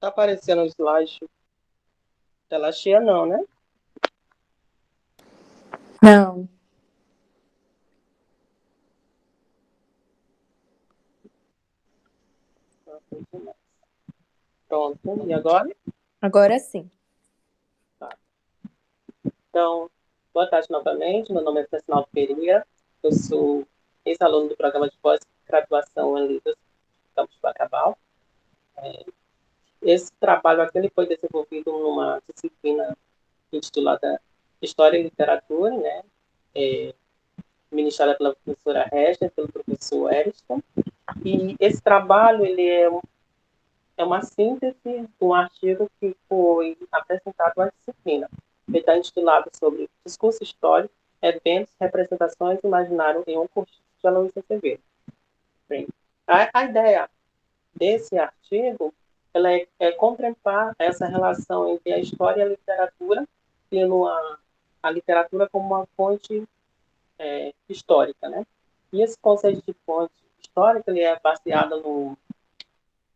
Tá aparecendo o slide tela cheia, não, né? Não. Pronto. E agora? Agora sim. Tá. Então, boa tarde novamente. Meu nome é Francinaldo Pereira. Eu sou ex-aluno do programa de pós-graduação em Letras do Campus Bacabal. Esse trabalho aqui ele foi desenvolvido numa disciplina intitulada História e Literatura, né? Ministrada pela professora Resta, pelo professor Eriston. E esse trabalho ele é uma síntese de um artigo que foi apresentado na disciplina. Ele está intitulado sobre discurso histórico, eventos, representações imaginárias em um curso de Aloysio Azevedo. Bem, a ideia desse artigo ela é contemplar essa relação entre a história e a literatura, tendo a literatura como uma fonte histórica, né? E esse conceito de fonte histórica ele é baseado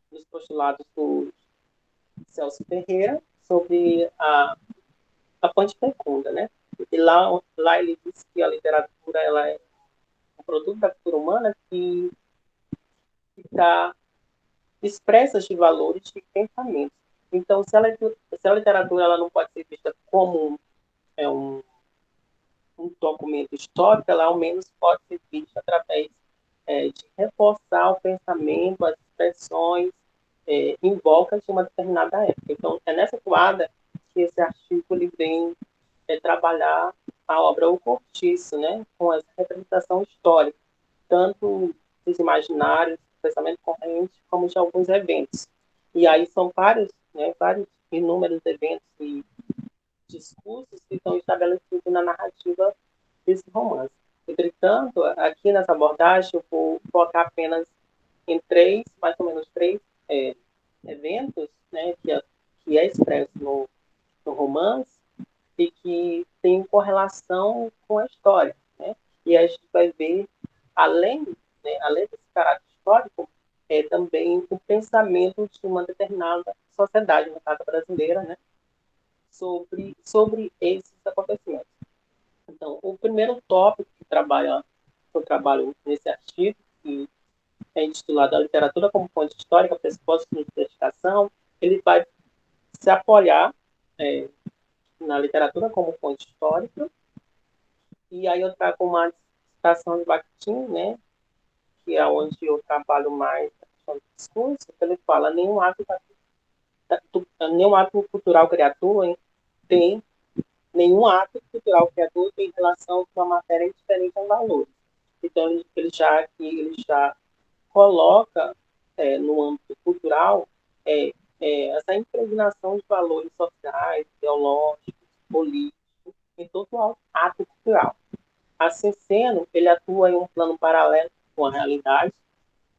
nos postulados do Celso Ferreira sobre a fonte fecunda, né? E lá ele diz que a literatura ela é um produto da cultura humana que está expressa de valores e pensamentos. Então, se a literatura ela não pode ser vista como um, um documento histórico, ela ao menos pode ser vista através de reforçar o pensamento, as expressões em voga de uma determinada época. Então, é nessa toada que esse artigo ele vem trabalhar a obra O Cortiço, né, com essa representação histórica, tanto dos imaginários, do pensamento corrente, como de alguns eventos. E aí são vários inúmeros eventos e discursos que estão estabelecidos na narrativa desse romance. Entretanto, aqui nessa abordagem, eu vou focar apenas em mais ou menos três eventos, né, que é expresso no romance e que tem correlação com a história, né? E a gente vai ver, além, além desse caráter histórico, também o pensamento de uma determinada sociedade, no caso brasileira, né? Sobre esses acontecimentos. Então, o primeiro tópico que eu trabalho nesse artigo, que é intitulado A Literatura como Fonte Histórica, Pressupostos de Identificação, ele vai se apoiar é, na literatura como fonte histórica, e aí eu trago uma citação de Bakhtin, né, que é onde eu trabalho mais a questão do discurso, que ele fala nenhum ato cultural criador tem nenhum ato cultural criador tem relação com a matéria diferente em valores. Então ele já coloca no âmbito cultural é, essa impregnação de valores sociais, ideológicos, políticos em todo ato cultural. Assim sendo, ele atua em um plano paralelo com a realidade.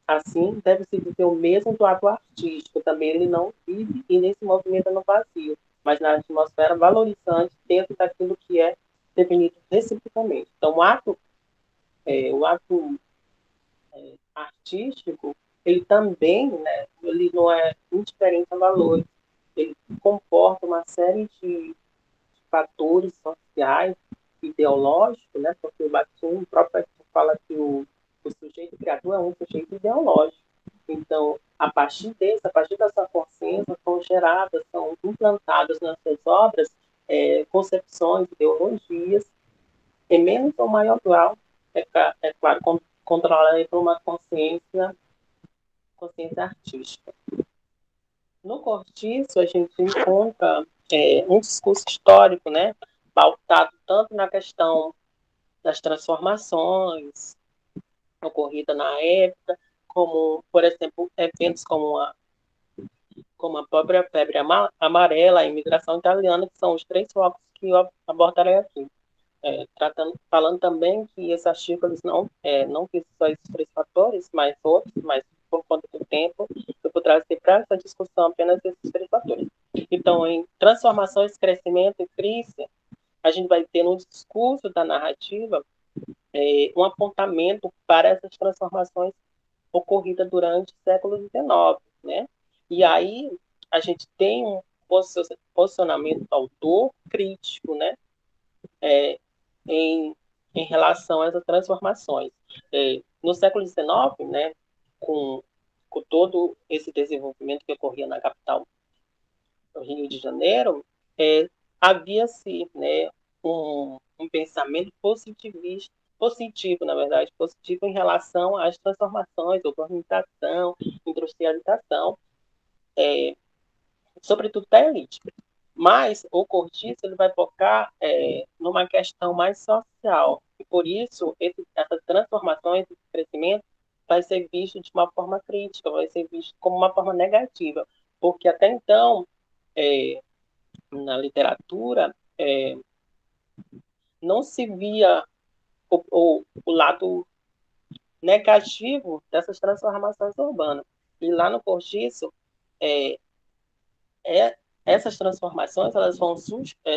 Assim, deve-se dizer o mesmo do ato artístico. Também ele não vive e nem se movimenta no vazio, mas na atmosfera valorizante dentro daquilo que é definido reciprocamente. Então, o ato artístico, ele também, né, ele não é indiferente a valores. Ele comporta uma série de fatores sociais, ideológicos, né? Porque o Bakhtin, o próprio Bakhtin fala que o sujeito criador é um sujeito ideológico. Então, a partir da sua consciência, são geradas, são implantadas nas suas obras concepções, ideologias, em menos ou maior grau, é claro, controlada por uma consciência artística. No Cortiço, a gente encontra um discurso histórico, né, pautado tanto na questão das transformações ocorridas na época, como, por exemplo, eventos como a própria febre amarela, a imigração italiana, que são os três focos que eu abordarei aqui. Falando também que esses artigos não visam só esses três fatores, mas outros, mas por conta do tempo, eu vou trazer para essa discussão apenas esses três fatores. Então, em transformações, crescimento e crise, a gente vai ter no discurso da narrativa um apontamento para essas transformações ocorridas durante o século XIX, né? E aí a gente tem um posicionamento autor crítico, né? Em, em relação a essas transformações. No século XIX, né, com todo esse desenvolvimento que ocorria na capital do Rio de Janeiro, havia-se, né, um pensamento positivista, positivo, na verdade, positivo em relação às transformações, urbanização, industrialização, sobretudo da elite. Mas o cortiço ele vai focar numa questão mais social. E por isso, essas transformações, esse crescimento, vai ser visto de uma forma crítica, vai ser visto como uma forma negativa. Porque até então, na literatura, não se via o lado negativo dessas transformações urbanas. E lá no cortiço, é, essas transformações elas vão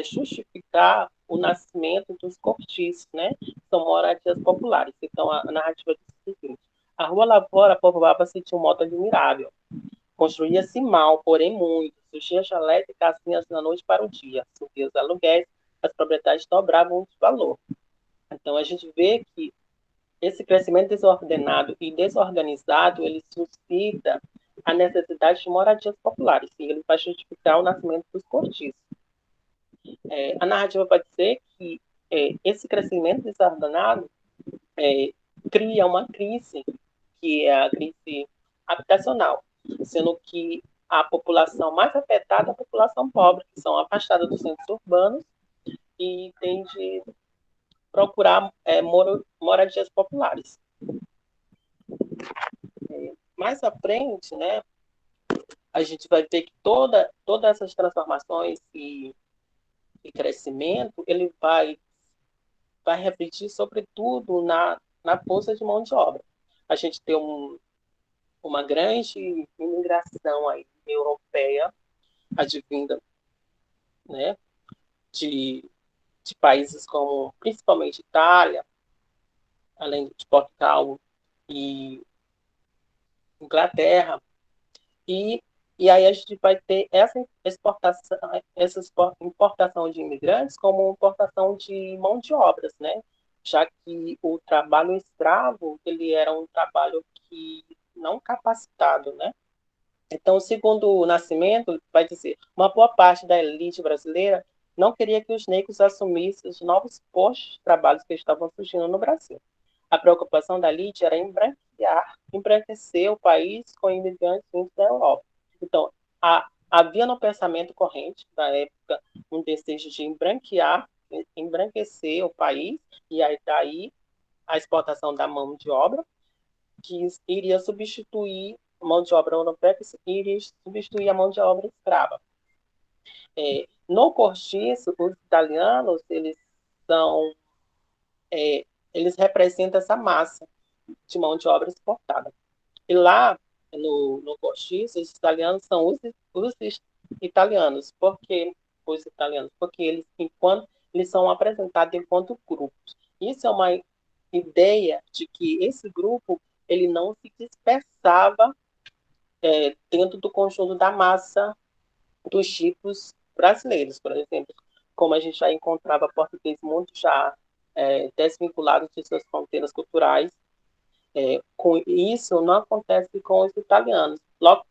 justificar o nascimento dos cortiços, né? São moradias populares. Então, a narrativa diz o seguinte: a Rua Lavora povoava-se de um modo admirável. Construía-se mal, porém muito. Surgia chalés e casinhas da noite para o dia. Subiam os aluguéis, as propriedades dobravam de valor. Então, a gente vê que esse crescimento desordenado e desorganizado, ele suscita a necessidade de moradias populares. E ele vai justificar o nascimento dos cortiços. A narrativa vai dizer que esse crescimento desordenado cria uma crise, que é a crise habitacional, sendo que a população mais afetada é a população pobre, que são afastadas dos centros urbanos e tem de procurar moradias populares. Mais à frente, né, a gente vai ver que todas essas transformações e crescimento, ele vai refletir sobretudo na força de mão de obra. A gente tem uma grande imigração aí europeia advinda, né, de países como principalmente Itália, além de Portugal e Inglaterra, e aí a gente vai ter essa importação de imigrantes como importação de mão de obras, né? Já que o trabalho escravo ele era um trabalho que não capacitado, né? Então, segundo o Nascimento, vai dizer, uma boa parte da elite brasileira não queria que os negros assumissem os novos postos de trabalho que estavam surgindo no Brasil. A preocupação da elite era embranquecer o país com imigrantes vindos da Europa. Então, havia no pensamento corrente da época um desejo de embranquecer o país, e aí daí a exportação da mão de obra, que iria substituir a mão de obra europeia, que iria substituir a mão de obra escrava. No cortiço, os italianos, são, eles representam essa massa de mão de obra exportada. E lá, no cortiço, os italianos são os italianos. Por que os italianos? Porque eles são apresentados enquanto grupos. Isso é uma ideia de que esse grupo ele não se dispersava dentro do conjunto da massa dos tipos brasileiros, por exemplo, como a gente já encontrava português muito já desvinculado de suas fronteiras culturais. Com isso, não acontece com os italianos. Logo,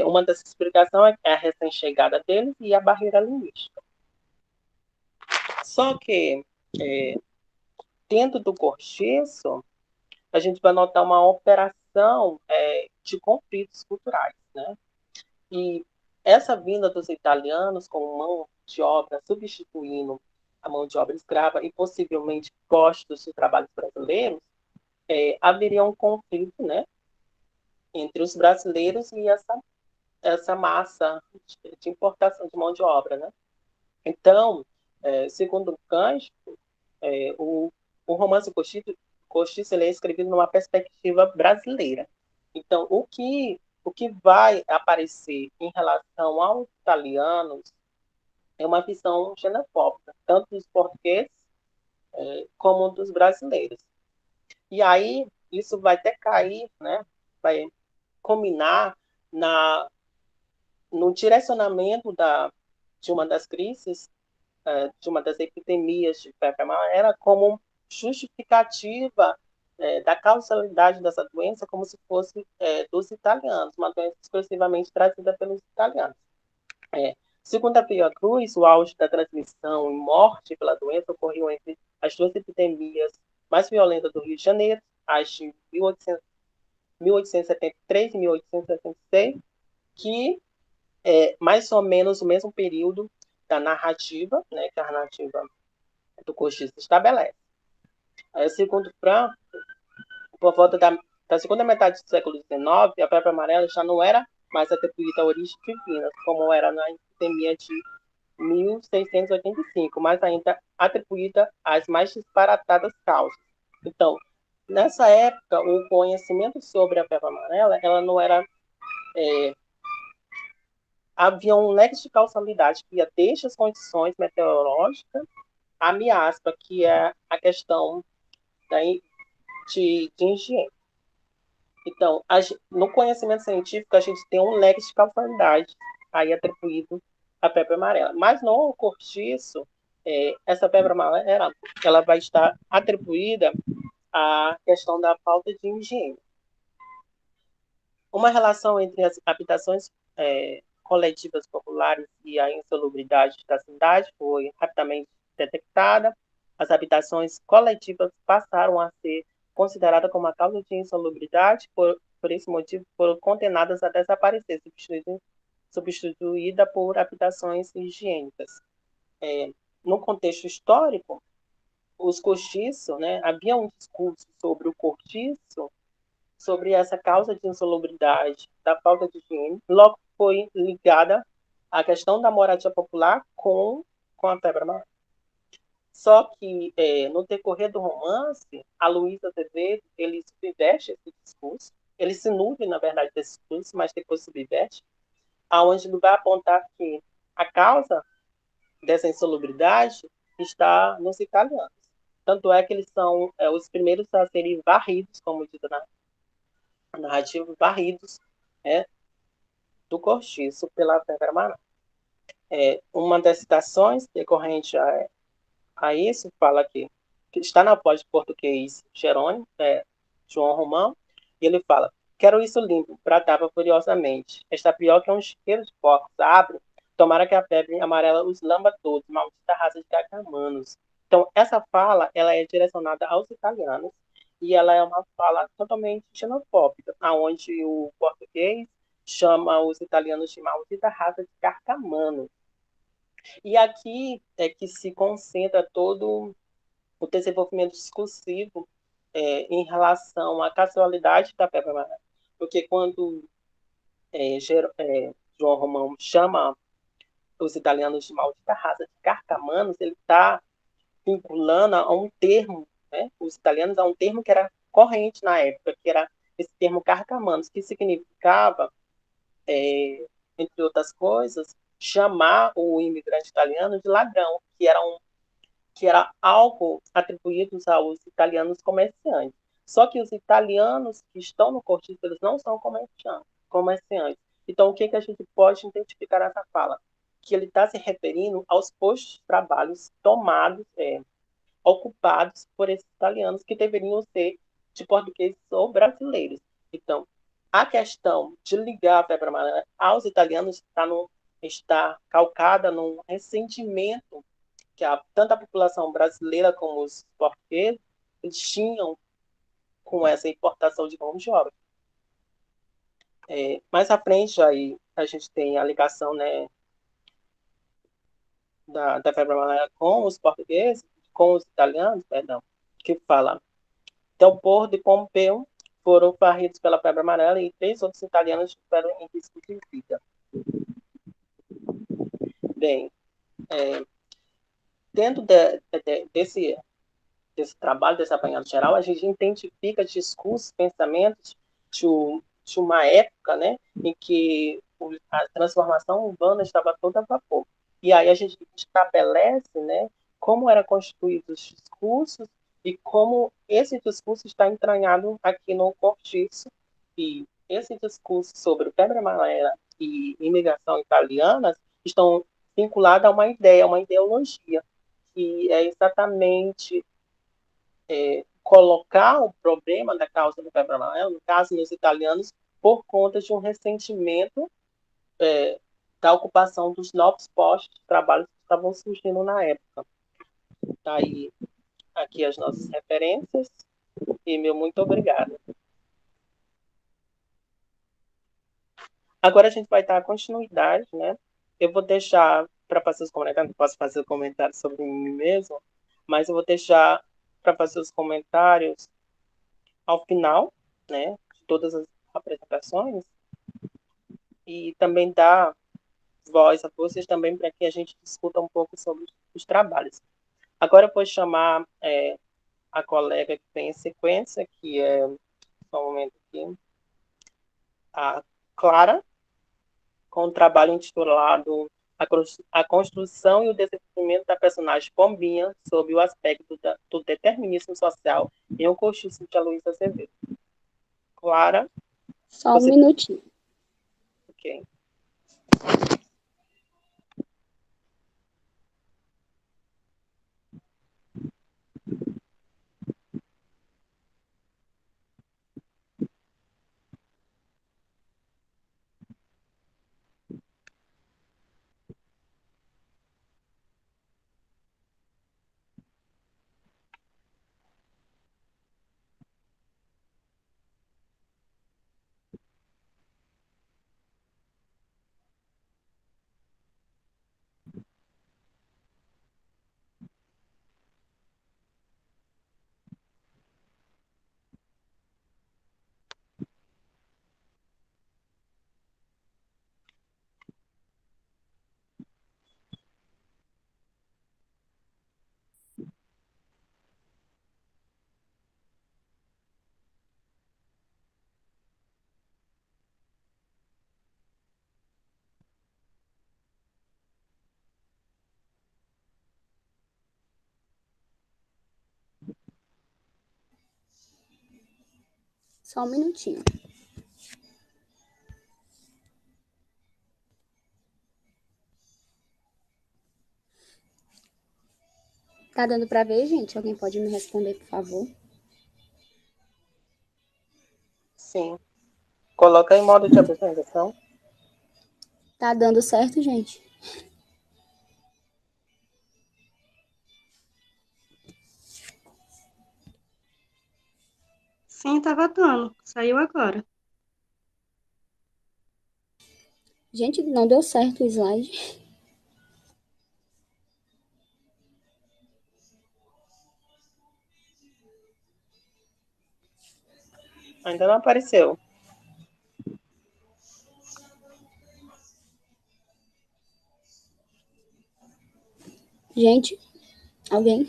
uma das explicações é a recém-chegada deles e a barreira linguística. Só que, dentro do cortiço, a gente vai notar uma operação de conflitos culturais, né? E essa vinda dos italianos com mão de obra substituindo a mão de obra escrava e possivelmente postos de trabalhos brasileiros, haveria um conflito, né, entre os brasileiros e essa massa de importação de mão de obra, né? Então, segundo Kant, o romance Costiço ele é escrevido numa perspectiva brasileira. Então, o que vai aparecer em relação aos italianos é uma visão xenofóbica, tanto dos portugueses como dos brasileiros. E aí, isso vai decair, né? Vai culminar no direcionamento de uma das crises, de uma das epidemias de febre amarela, como justificativa da causalidade dessa doença, como se fosse dos italianos, uma doença exclusivamente trazida pelos italianos. Segundo a Fiocruz, o auge da transmissão e morte pela doença ocorreu entre as duas epidemias mais violentas do Rio de Janeiro, as de 1873 e 1876, que é mais ou menos o mesmo período da narrativa, né, que a narrativa do Cortiço estabelece. Segundo Franco, por volta da segunda metade do século XIX, a febre amarela já não era mais atribuída a origens divinas, como era na epidemia de 1685, mas ainda atribuída às mais disparatadas causas. Então, nessa época, o conhecimento sobre a febre amarela, ela não era... havia um nexo de causalidade que ia desde as condições meteorológicas, a miasma, que é a questão de higiene. Então, no conhecimento científico, a gente tem um leque de causalidade aí atribuído à febre amarela. Mas no cortiço, essa febre amarela ela vai estar atribuída à questão da falta de higiene. Uma relação entre as habitações coletivas populares e a insalubridade da cidade foi rapidamente detectada. As habitações coletivas passaram a ser consideradas como a causa de insalubridade, por esse motivo foram condenadas a desaparecer, substituída por habitações higiênicas. No contexto histórico, os cortiços, né, havia um discurso sobre o cortiço, sobre essa causa de insalubridade, da falta de higiene, logo foi ligada à questão da moradia popular com a febre amarela. Só que, no decorrer do romance, a Luísa Azevedo, ele subverte esse discurso, ele se nutre, na verdade, desse discurso, mas depois subverte, aonde ele vai apontar que a causa dessa insalubridade está nos italianos. Tanto é que eles são os primeiros a serem varridos, como diz a narrativa, varridos do cortiço pela febre amarela. Uma das citações decorrente a isso fala que está na voz de português Jerônimo, João Romão, e ele fala: quero isso limpo, bradava furiosamente. Está pior que um chiqueiro de porcos. Abre, tomara que a febre amarela os lamba todos, maldita raça de cacamanos. Então, essa fala, ela é direcionada aos italianos, e ela é uma fala totalmente xenofóbica, aonde o português chama os italianos de maldita raça de carcamanos. E aqui é que se concentra todo o desenvolvimento discursivo em relação à casualidade da febre amarela. Porque quando João Romão chama os italianos de maldita raça de carcamanos, ele está vinculando a um termo, né, os italianos, a um termo que era corrente na época, que era esse termo carcamanos, que significava, entre outras coisas, chamar o imigrante italiano de ladrão, que era algo atribuído aos italianos comerciantes. Só que os italianos que estão no cortiço, eles não são comerciantes. Então, o que a gente pode identificar nessa fala? Que ele está se referindo aos postos de trabalho tomados, ocupados por esses italianos, que deveriam ser de portugueses ou brasileiros. Então, a questão de ligar a febre amarela aos italianos está calcada num ressentimento que tanto a população brasileira como os portugueses eles tinham com essa importação de mão de obra. Mais à frente, aí, a gente tem a ligação, né, da febre amarela com os portugueses, com os italianos, perdão, que fala: Delporto e Pompeu foram varridos pela febre amarela e 3 outros italianos tiveram em risco de vida. Bem, dentro desse trabalho, desse apanhado geral, a gente identifica discursos, pensamentos de uma época, né, em que a transformação urbana estava toda a vapor. E aí a gente estabelece, né, como eram constituídos os discursos e como esse discurso está entranhado aqui no cortiço. E esse discurso sobre o febre amarela e imigração italiana estão vinculadas a uma ideia, uma ideologia, que é exatamente colocar o problema da causa do febre amarela, no caso nos italianos, por conta de um ressentimento da ocupação dos novos postos de trabalho que estavam surgindo na época. Tá aí aqui as nossas referências e meu muito obrigada. Agora a gente vai dar continuidade, né? Eu vou deixar para fazer os comentários, não posso fazer comentários sobre mim mesmo, mas eu vou deixar para fazer os comentários ao final, né, de todas as apresentações e também dar voz a vocês também para que a gente discuta um pouco sobre os trabalhos. Agora eu vou chamar a colega que tem em sequência, que é, só um momento aqui, a Clara, com o trabalho intitulado A Construção e o Desenvolvimento da Personagem Pombinha sob o aspecto do determinismo social em um cortiço de Aloysio Azevedo. Clara? Só um minutinho. Ok. Só um minutinho. Tá dando para ver, gente? Alguém pode me responder, por favor? Sim. Coloca em modo de apresentação. Tá dando certo, gente? Sim, tava dando. Saiu agora. Gente, não deu certo o slide. Ainda não apareceu. Gente, alguém?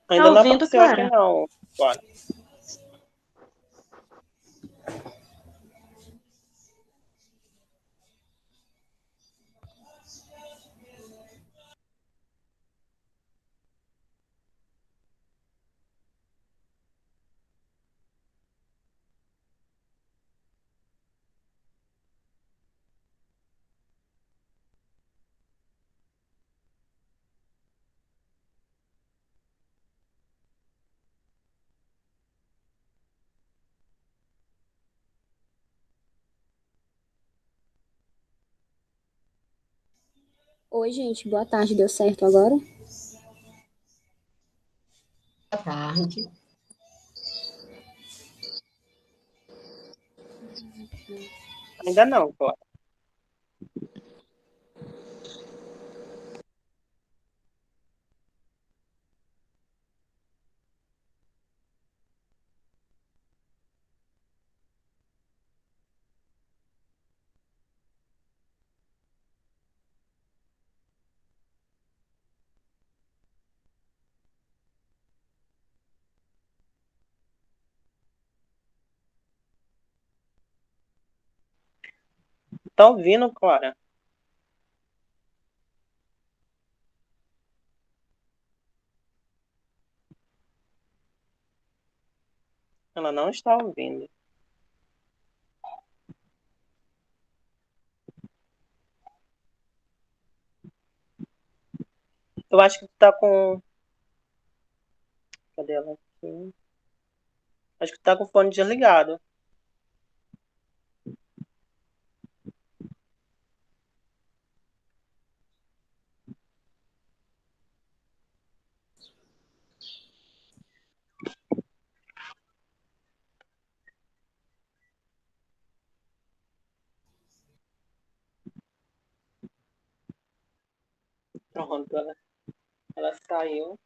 Ainda não ouvindo, apareceu aqui Clara? não. Bora. Oi, gente, boa tarde. Deu certo agora? Boa tarde. Ainda não, Clara. Tá ouvindo, Clara? Ela não está ouvindo. Eu acho que tu tá com. Cadê ela aqui? Acho que tu tá com o fone desligado. Pronto, ela saiu.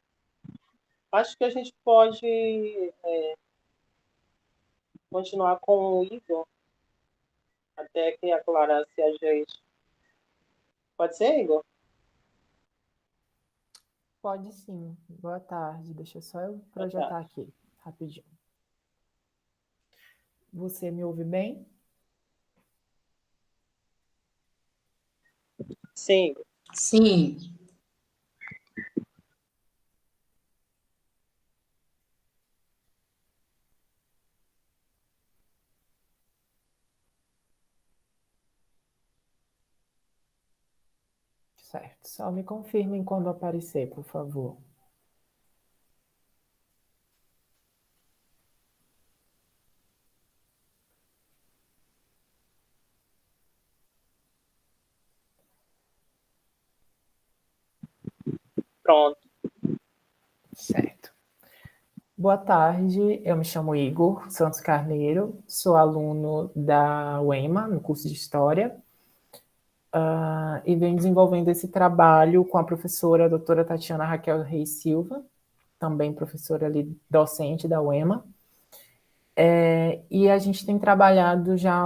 Acho que a gente pode continuar com o Igor até que a Clara se ajeite. Pode ser, Igor? Pode sim. Boa tarde. Deixa só eu Boa projetar tarde. aqui, rapidinho. Você me ouve bem? Sim, Igor. Sim, Certo. Só me confirmem quando aparecer, por favor. Pronto. Certo. Boa tarde, eu me chamo Igor Santos Carneiro, sou aluno da UEMA, no curso de História, e venho desenvolvendo esse trabalho com a professora a doutora Tatiana Raquel Reis Silva, também professora ali, docente da UEMA. E a gente tem trabalhado já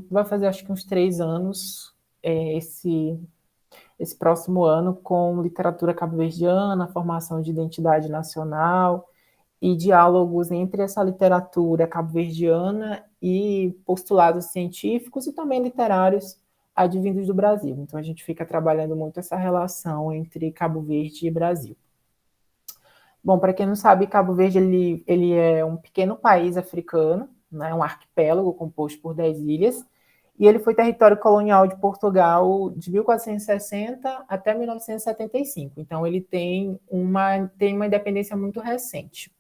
vai fazer acho que uns 3 anos, esse próximo ano, com literatura cabo-verdiana, formação de identidade nacional e diálogos entre essa literatura cabo-verdiana e postulados científicos e também literários advindos do Brasil. Então, a gente fica trabalhando muito essa relação entre Cabo Verde e Brasil. Bom, para quem não sabe, Cabo Verde ele é um pequeno país africano, né, um arquipélago composto por 10 ilhas, e ele foi território colonial de Portugal de 1460 até 1975. Então, ele tem uma independência muito recente.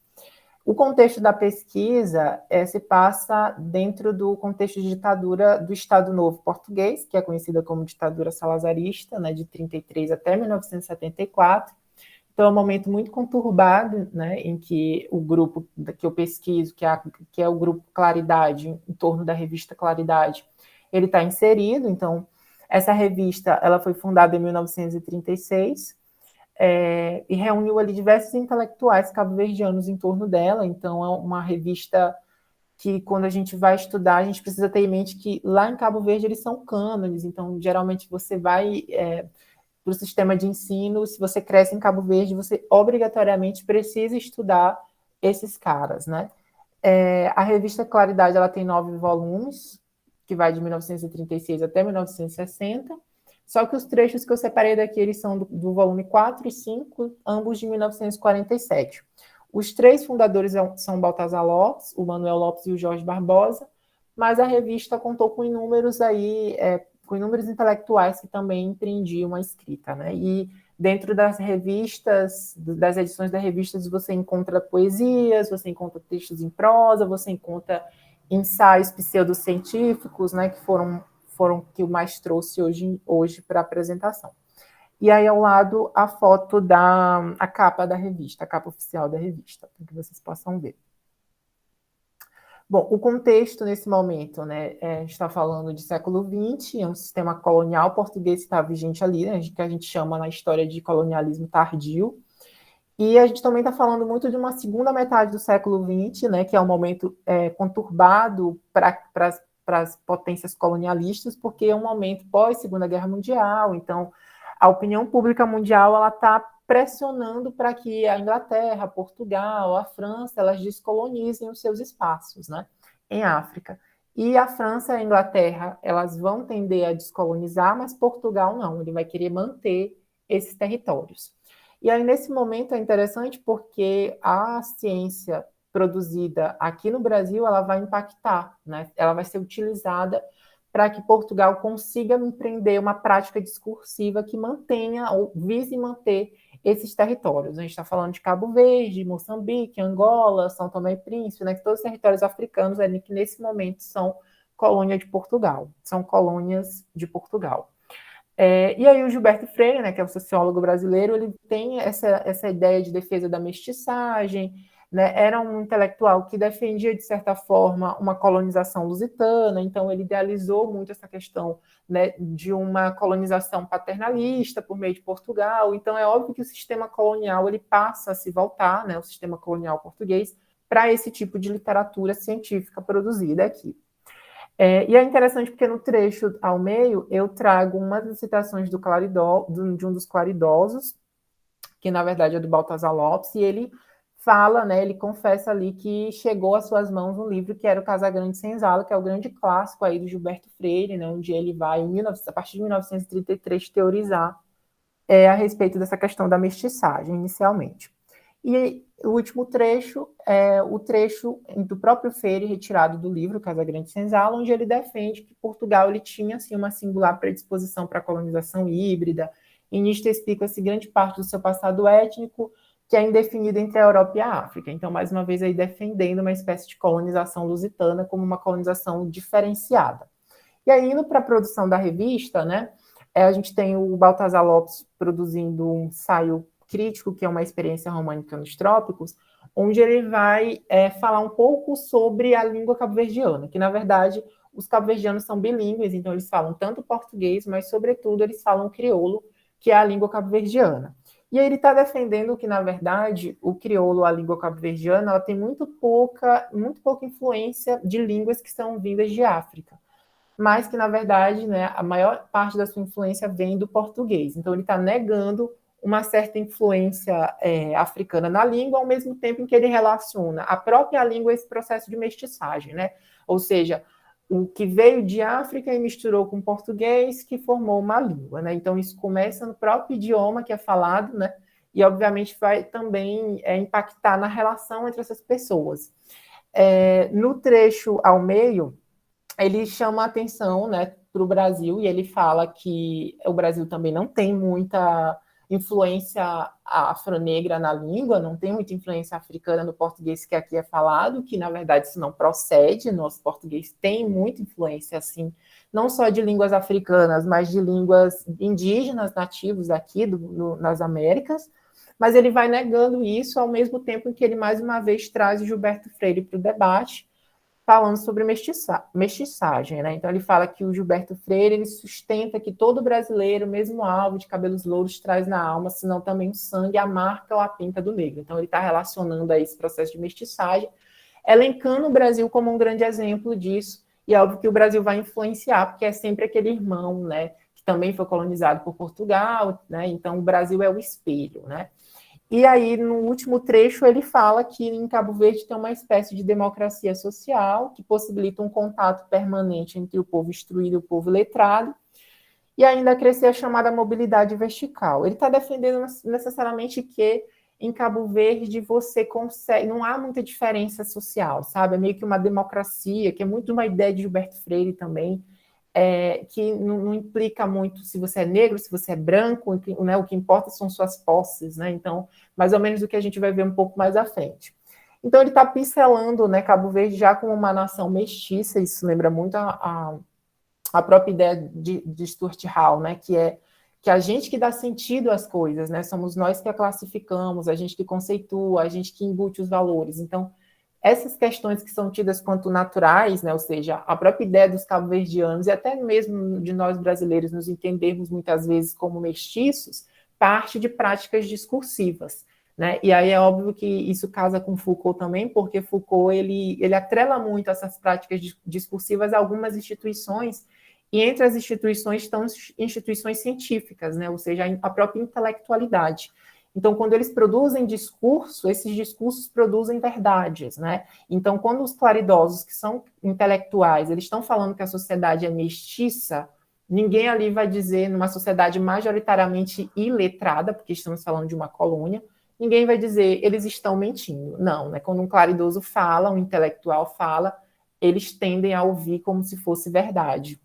O contexto da pesquisa se passa dentro do contexto de ditadura do Estado Novo Português, que é conhecida como ditadura salazarista, né, de 33 até 1974. Então, é um momento muito conturbado, né, em que o grupo que eu pesquiso, que é o grupo Claridade, em torno da revista Claridade, ele está inserido. Então, essa revista ela foi fundada em 1936, e reuniu ali diversos intelectuais cabo-verdianos em torno dela. Então, é uma revista que, quando a gente vai estudar, a gente precisa ter em mente que lá em Cabo Verde eles são cânones. Então, geralmente, você vai para o sistema de ensino, se você cresce em Cabo Verde, você obrigatoriamente precisa estudar esses caras, né? A revista Claridade ela tem 9 volumes, que vai de 1936 até 1960, só que os trechos que eu separei daqui, eles são do volume 4 e 5, ambos de 1947. Os 3 fundadores são Baltazar Lopes, o Manuel Lopes e o Jorge Barbosa, mas a revista contou com inúmeros intelectuais que também empreendiam a escrita, né? E dentro das revistas, das edições das revistas, você encontra poesias, você encontra textos em prosa, você encontra ensaios pseudocientíficos, né, que foram que o mais trouxe hoje para a apresentação. E aí, ao lado, a foto a capa da revista, a capa oficial da revista, para que vocês possam ver. Bom, o contexto nesse momento, né, a gente está falando de século XX, é um sistema colonial português que está vigente ali, né, que a gente chama na história de colonialismo tardio, e a gente também está falando muito de uma segunda metade do século XX, né, que é um momento conturbado para as potências colonialistas, porque é um momento pós-Segunda Guerra Mundial. Então, a opinião pública mundial ela está pressionando para que a Inglaterra, Portugal, a França, elas descolonizem os seus espaços, né, em África. E a França e a Inglaterra, elas vão tender a descolonizar, mas Portugal não, ele vai querer manter esses territórios. E aí, nesse momento, é interessante porque a ciência produzida aqui no Brasil, ela vai impactar, né? Ela vai ser utilizada para que Portugal consiga empreender uma prática discursiva que mantenha ou vise manter esses territórios. A gente está falando de Cabo Verde, Moçambique, Angola, São Tomé e Príncipe, né, que todos os territórios africanos ali que nesse momento são colônia de Portugal, são colônias de Portugal. E aí o Gilberto Freire, né, que é um sociólogo brasileiro, ele tem essa ideia de defesa da mestiçagem, né, era um intelectual que defendia, de certa forma, uma colonização lusitana, então ele idealizou muito essa questão, né, de uma colonização paternalista por meio de Portugal. Então é óbvio que o sistema colonial ele passa a se voltar, né, o sistema colonial português, para esse tipo de literatura científica produzida aqui. E é interessante porque no trecho ao meio eu trago uma das citações de um dos claridosos, que na verdade é do Baltasar Lopes, e ele fala, né, ele confessa ali que chegou às suas mãos um livro que era o Casagrande Senzala, que é o grande clássico aí do Gilberto Freire, né, onde ele vai, a partir de 1933, teorizar a respeito dessa questão da mestiçagem, inicialmente. E o último trecho é o trecho do próprio Freire, retirado do livro Casagrande Senzala, onde ele defende que Portugal ele tinha assim, uma singular predisposição para a colonização híbrida, e nisto explica-se grande parte do seu passado étnico, que é indefinido entre a Europa e a África. Então, mais uma vez, aí defendendo uma espécie de colonização lusitana como uma colonização diferenciada. E aí, indo para a produção da revista, né, a gente tem o Baltasar Lopes produzindo um ensaio crítico, que é uma experiência românica nos trópicos, onde ele vai falar um pouco sobre a língua cabo-verdiana, que, na verdade, os cabo-verdianos são bilíngues, então eles falam tanto português, mas, sobretudo, eles falam crioulo, que é a língua cabo-verdiana. E aí ele está defendendo que, na verdade, o crioulo, a língua cabo-verdiana, ela tem muito pouca influência de línguas que são vindas de África, mas que, na verdade, né, a maior parte da sua influência vem do português. Então, ele está negando uma certa influência africana na língua, ao mesmo tempo em que ele relaciona a própria língua a esse processo de mestiçagem, né? Ou seja, o que veio de África e misturou com o português, que formou uma língua, né? Então, isso começa no próprio idioma que é falado, né? E, obviamente, vai também impactar na relação entre essas pessoas. No trecho ao meio, ele chama a atenção, né, para o Brasil, e ele fala que o Brasil também não tem muita influência afro-negra na língua, não tem muita influência africana no português que aqui é falado, que na verdade isso não procede, nosso português tem muita influência, assim, não só de línguas africanas, mas de línguas indígenas nativos aqui nas Américas, mas ele vai negando isso ao mesmo tempo em que ele mais uma vez traz o Gilberto Freire para o debate, falando sobre mestiçagem, né? Então ele fala que o Gilberto Freire ele sustenta que todo brasileiro, mesmo alvo de cabelos louros, traz na alma, senão também o sangue, a marca ou a pinta do negro. Então ele está relacionando a esse processo de mestiçagem, elencando o Brasil como um grande exemplo disso, e é óbvio que o Brasil vai influenciar, porque é sempre aquele irmão, né, que também foi colonizado por Portugal, né? Então o Brasil é o espelho, né? E aí, no último trecho, ele fala que em Cabo Verde tem uma espécie de democracia social que possibilita um contato permanente entre o povo instruído e o povo letrado, e ainda crescer a chamada mobilidade vertical. Ele está defendendo necessariamente que em Cabo Verde você consegue, não há muita diferença social, sabe? É meio que uma democracia, que é muito uma ideia de Gilberto Freire também, que não implica muito se você é negro, se você é branco, né, o que importa são suas posses, né? Então, mais ou menos o que a gente vai ver um pouco mais à frente. Então, ele está pincelando, né, Cabo Verde já como uma nação mestiça, isso lembra muito a própria ideia de Stuart Hall, né, que é que a gente que dá sentido às coisas, né, somos nós que a classificamos, a gente que conceitua, a gente que embute os valores. Então, essas questões que são tidas quanto naturais, né, ou seja, a própria ideia dos cabo-verdianos e até mesmo de nós brasileiros nos entendermos muitas vezes como mestiços, parte de práticas discursivas, né? E aí é óbvio que isso casa com Foucault também, porque Foucault ele atrela muito essas práticas discursivas a algumas instituições, e entre as instituições estão instituições científicas, né? Ou seja, a própria intelectualidade. Então, quando eles produzem discurso, esses discursos produzem verdades, né? Então, quando os claridosos, que são intelectuais, eles estão falando que a sociedade é mestiça, ninguém ali vai dizer, numa sociedade majoritariamente iletrada, porque estamos falando de uma colônia, ninguém vai dizer eles estão mentindo. Não, né? Quando um claridoso fala, um intelectual fala, eles tendem a ouvir como se fosse verdade.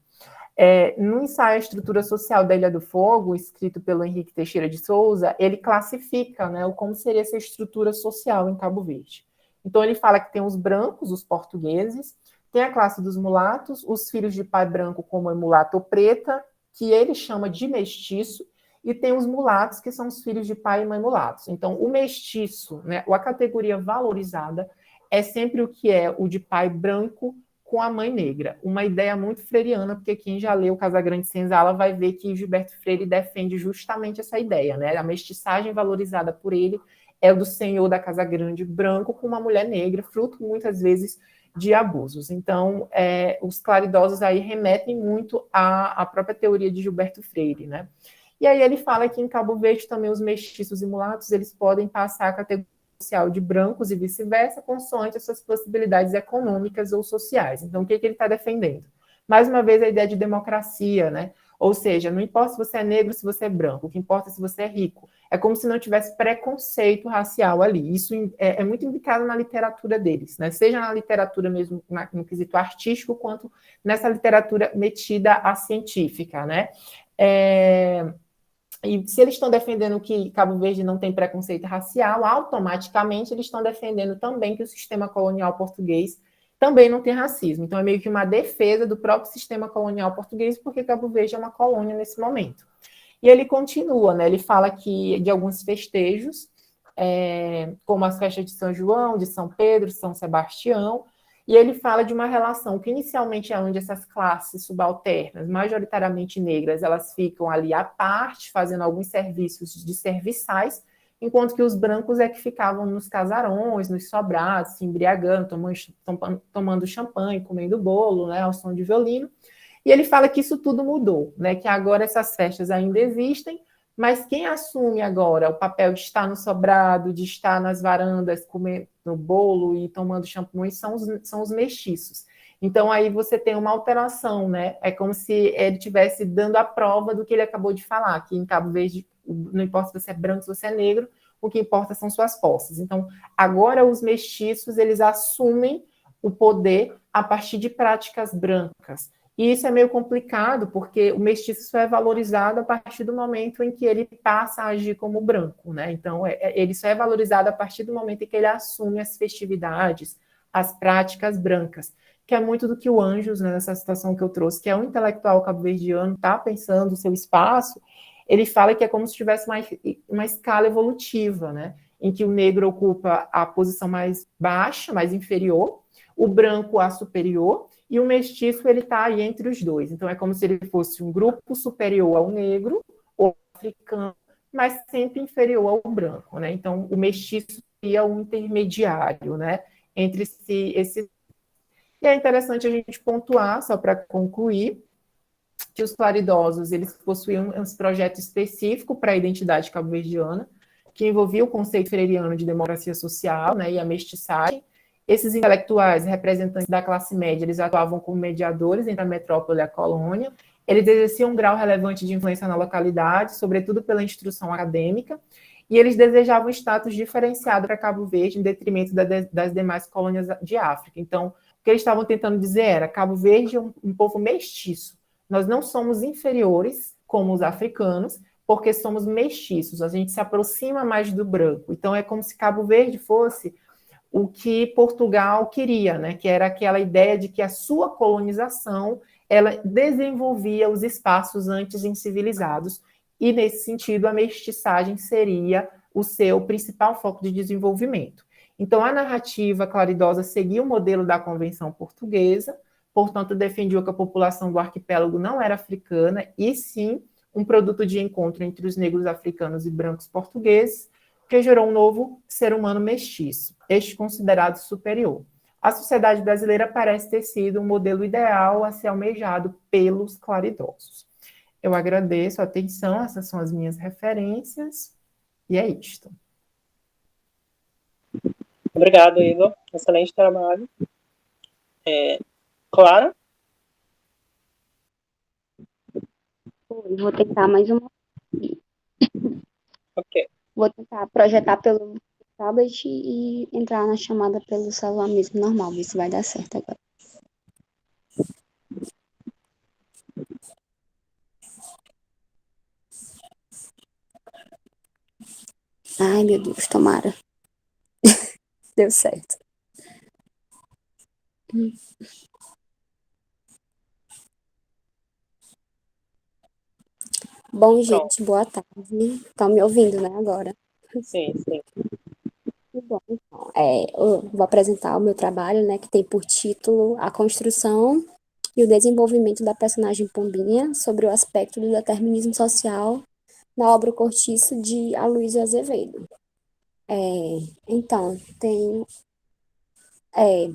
No ensaio A Estrutura Social da Ilha do Fogo, escrito pelo Henrique Teixeira de Souza, ele classifica, né, como seria essa estrutura social em Cabo Verde. Então, ele fala que tem os brancos, os portugueses, tem a classe dos mulatos, os filhos de pai branco, como é mulato ou preta, que ele chama de mestiço, e tem os mulatos, que são os filhos de pai e mãe mulatos. Então, o mestiço, né, a categoria valorizada, é sempre o que é o de pai branco com a mãe negra. Uma ideia muito freiriana, porque quem já leu Casagrande Senzala vai ver que Gilberto Freire defende justamente essa ideia, né? A mestiçagem valorizada por ele é o do senhor da Casa Grande branco com uma mulher negra, fruto muitas vezes de abusos. Então, os claridosos aí remetem muito à própria teoria de Gilberto Freire, né? E aí ele fala que em Cabo Verde também os mestiços e mulatos, eles podem passar a categoria social de brancos e vice-versa, consoante as suas possibilidades econômicas ou sociais. Então, o que ele está defendendo? Mais uma vez, a ideia de democracia, né? Ou seja, não importa se você é negro, se você é branco, o que importa é se você é rico. É como se não tivesse preconceito racial ali. Isso é muito indicado na literatura deles, né? Seja na literatura mesmo, no quesito artístico, quanto nessa literatura metida a científica, né? E se eles estão defendendo que Cabo Verde não tem preconceito racial, automaticamente eles estão defendendo também que o sistema colonial português também não tem racismo. Então, é meio que uma defesa do próprio sistema colonial português, porque Cabo Verde é uma colônia nesse momento. E ele continua, né? Ele fala que de alguns festejos, como as festas de São João, de São Pedro, São Sebastião, e ele fala de uma relação que inicialmente é onde essas classes subalternas, majoritariamente negras, elas ficam ali à parte, fazendo alguns serviços de serviçais, enquanto que os brancos é que ficavam nos casarões, nos sobrados, se embriagando, tomando champanhe, comendo bolo, né, ao som de violino. E ele fala que isso tudo mudou, né, que agora essas festas ainda existem, mas quem assume agora o papel de estar no sobrado, de estar nas varandas, comendo bolo e tomando champanhe, são os mestiços. Então, aí você tem uma alteração, né? É como se ele estivesse dando a prova do que ele acabou de falar, que em Cabo Verde, não importa se você é branco, se você é negro, o que importa são suas posses. Então, agora os mestiços, eles assumem o poder a partir de práticas brancas. E isso é meio complicado, porque o mestiço só é valorizado a partir do momento em que ele passa a agir como branco, né? Então, ele só é valorizado a partir do momento em que ele assume as festividades, as práticas brancas, que é muito do que o Anjos, né, nessa situação que eu trouxe, que é um intelectual cabo-verdiano, está pensando o seu espaço, ele fala que é como se tivesse uma escala evolutiva, né? Em que o negro ocupa a posição mais baixa, mais inferior, o branco a superior, e o mestiço, ele está aí entre os dois. Então, é como se ele fosse um grupo superior ao negro, ou africano, mas sempre inferior ao branco, né? Então, o mestiço seria um intermediário, né? Entre esses. E é interessante a gente pontuar, só para concluir, que os claridosos, eles possuíam um projeto específico para a identidade cabo-verdiana, que envolvia o conceito freiriano de democracia social, né, e a mestiçagem. Esses intelectuais, representantes da classe média, eles atuavam como mediadores entre a metrópole e a colônia. Eles exerciam um grau relevante de influência na localidade, sobretudo pela instrução acadêmica, e eles desejavam status diferenciado para Cabo Verde, em detrimento das demais colônias de África. Então, o que eles estavam tentando dizer era: Cabo Verde é um povo mestiço. Nós não somos inferiores, como os africanos, porque somos mestiços. A gente se aproxima mais do branco. Então, é como se Cabo Verde fosse o que Portugal queria, né? Que era aquela ideia de que a sua colonização ela desenvolvia os espaços antes incivilizados, e nesse sentido a mestiçagem seria o seu principal foco de desenvolvimento. Então a narrativa claridosa seguia o modelo da Convenção Portuguesa, portanto defendia que a população do arquipélago não era africana, e sim um produto de encontro entre os negros africanos e brancos portugueses, que gerou um novo ser humano mestiço, este considerado superior. A sociedade brasileira parece ter sido um modelo ideal a ser almejado pelos claridosos. Eu agradeço a atenção, essas são as minhas referências, e é isto. Obrigado, Igor. Excelente trabalho. Clara? Eu vou tentar mais uma. Ok. Vou tentar projetar pelo tablet e entrar na chamada pelo celular mesmo, normal, ver se vai dar certo agora. Ai, meu Deus, tomara. Deu certo. Bom, Pronto. gente, boa tarde. Estão me ouvindo, né, agora? Sim, sim. Muito bom. Então, eu vou apresentar o meu trabalho, né, que tem por título A Construção e o Desenvolvimento da Personagem Pombinha sobre o aspecto do determinismo social na obra O Cortiço de Aloysio Azevedo. Então, é,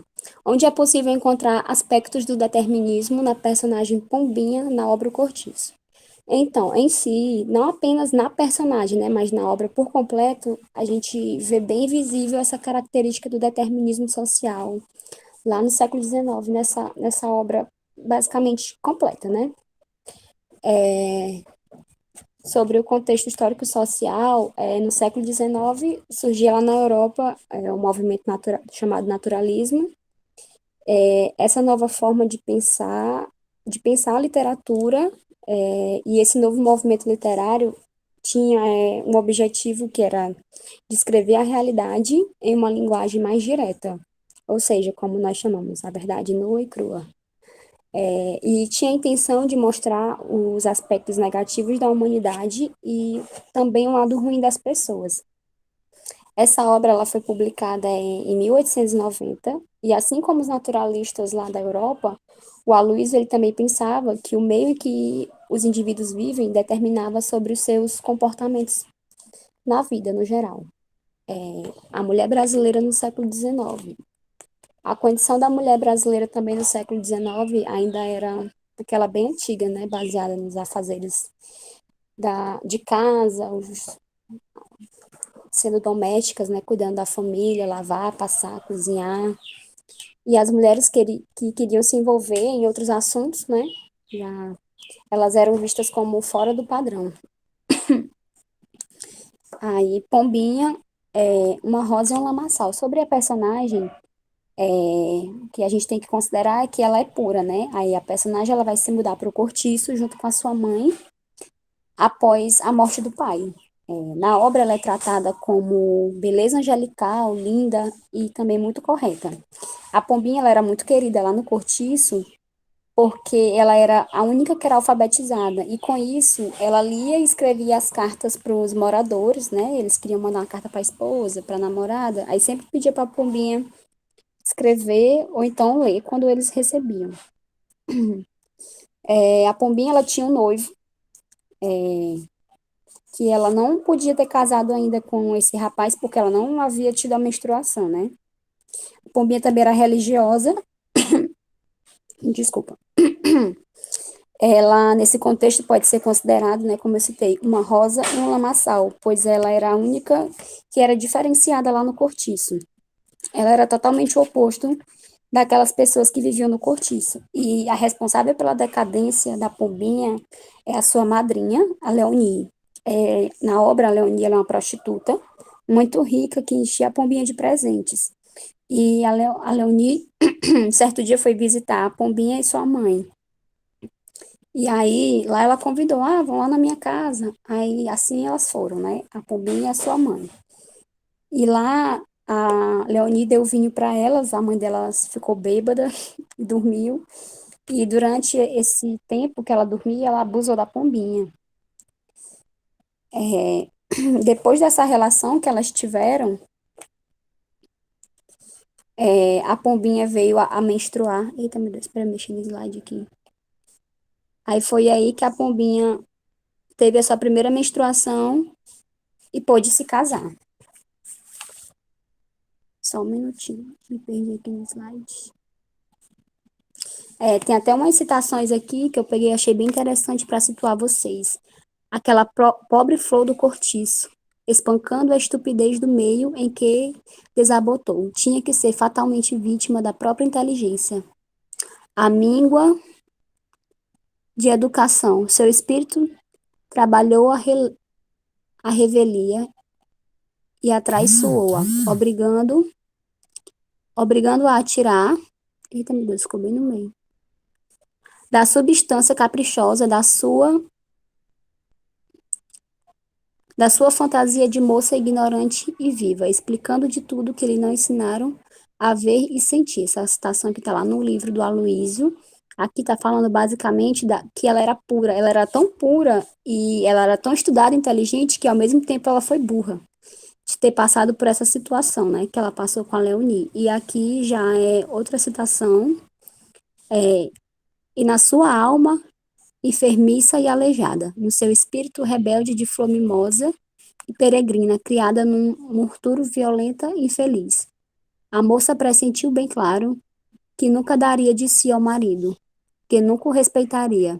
onde é possível encontrar aspectos do determinismo na personagem Pombinha na obra O Cortiço. Então, em si, não apenas na personagem, né, mas na obra por completo, a gente vê bem visível essa característica do determinismo social lá no século XIX, nessa obra basicamente completa, né? Sobre o contexto histórico-social, no século XIX surgia lá na Europa um movimento chamado naturalismo. Essa nova forma de pensar a literatura, e esse novo movimento literário tinha um objetivo que era descrever a realidade em uma linguagem mais direta, ou seja, como nós chamamos, a verdade nua e crua. E tinha a intenção de mostrar os aspectos negativos da humanidade e também o lado ruim das pessoas. Essa obra ela foi publicada em 1890, e assim como os naturalistas lá da Europa, o Aloysio ele também pensava que o meio em que os indivíduos vivem determinava sobre os seus comportamentos na vida, no geral. A mulher brasileira no século XIX. A condição da mulher brasileira também no século XIX ainda era aquela bem antiga, né, baseada nos afazeres de casa, sendo domésticas, né, cuidando da família, lavar, passar, cozinhar. E as mulheres que queriam se envolver em outros assuntos, né, elas eram vistas como fora do padrão. Aí, Pombinha, uma rosa e um lamaçal. Sobre a personagem, é, que a gente tem que considerar é que ela é pura, né? Aí a personagem ela vai se mudar para o cortiço junto com a sua mãe após a morte do pai. Na obra ela é tratada como beleza angelical, linda e também muito correta. A Pombinha ela era muito querida lá no cortiço porque ela era a única que era alfabetizada e com isso ela lia e escrevia as cartas para os moradores, né? Eles queriam mandar uma carta para a esposa, para a namorada, aí sempre pedia para a Pombinha escrever ou então ler quando eles recebiam. A Pombinha ela tinha um noivo que ela não podia ter casado ainda com esse rapaz porque ela não havia tido a menstruação, né? A Pombinha também era religiosa, desculpa. Ela, nesse contexto, pode ser considerada, né, como eu citei, uma rosa e um lamaçal, pois ela era a única que era diferenciada lá no cortiço. Ela era totalmente o oposto daquelas pessoas que viviam no cortiço. E a responsável pela decadência da Pombinha é a sua madrinha, a Leonie. Na obra, a Leonie ela é uma prostituta muito rica que enchia a Pombinha de presentes. E a Leonie, certo dia, foi visitar a Pombinha e sua mãe. E aí, lá ela convidou, vão lá na minha casa. Aí, assim elas foram, né? A Pombinha e a sua mãe. E lá, a Leonie deu vinho para elas, a mãe delas ficou bêbada e dormiu. E durante esse tempo que ela dormia, ela abusou da Pombinha. Depois dessa relação que elas tiveram, a Pombinha veio a menstruar. Eita, meu Deus, espera, mexer no slide aqui. Aí foi aí que a Pombinha teve a sua primeira menstruação e pôde se casar. Só um minutinho, me perdi aqui no slide. Tem até umas citações aqui que eu peguei e achei bem interessante para situar vocês. Aquela pobre flor do cortiço, espancando a estupidez do meio em que desabotou, tinha que ser fatalmente vítima da própria inteligência. A míngua de educação, seu espírito trabalhou a revelia e atraiçoou-a, obrigando-a a tirar, eita, meu Deus, ficou bem no meio, da substância caprichosa da sua fantasia de moça ignorante e viva, explicando de tudo que lhe não ensinaram a ver e sentir. Essa citação que está lá no livro do Aloísio, aqui está falando basicamente que ela era pura, ela era tão pura e ela era tão estudada e inteligente que ao mesmo tempo ela foi burra de ter passado por essa situação, né, que ela passou com a Leonie. E aqui já é outra citação, e na sua alma enfermiça e aleijada, no seu espírito rebelde de flor mimosa e peregrina, criada num murtúrio violenta e infeliz. A moça pressentiu bem claro que nunca daria de si ao marido, que nunca o respeitaria,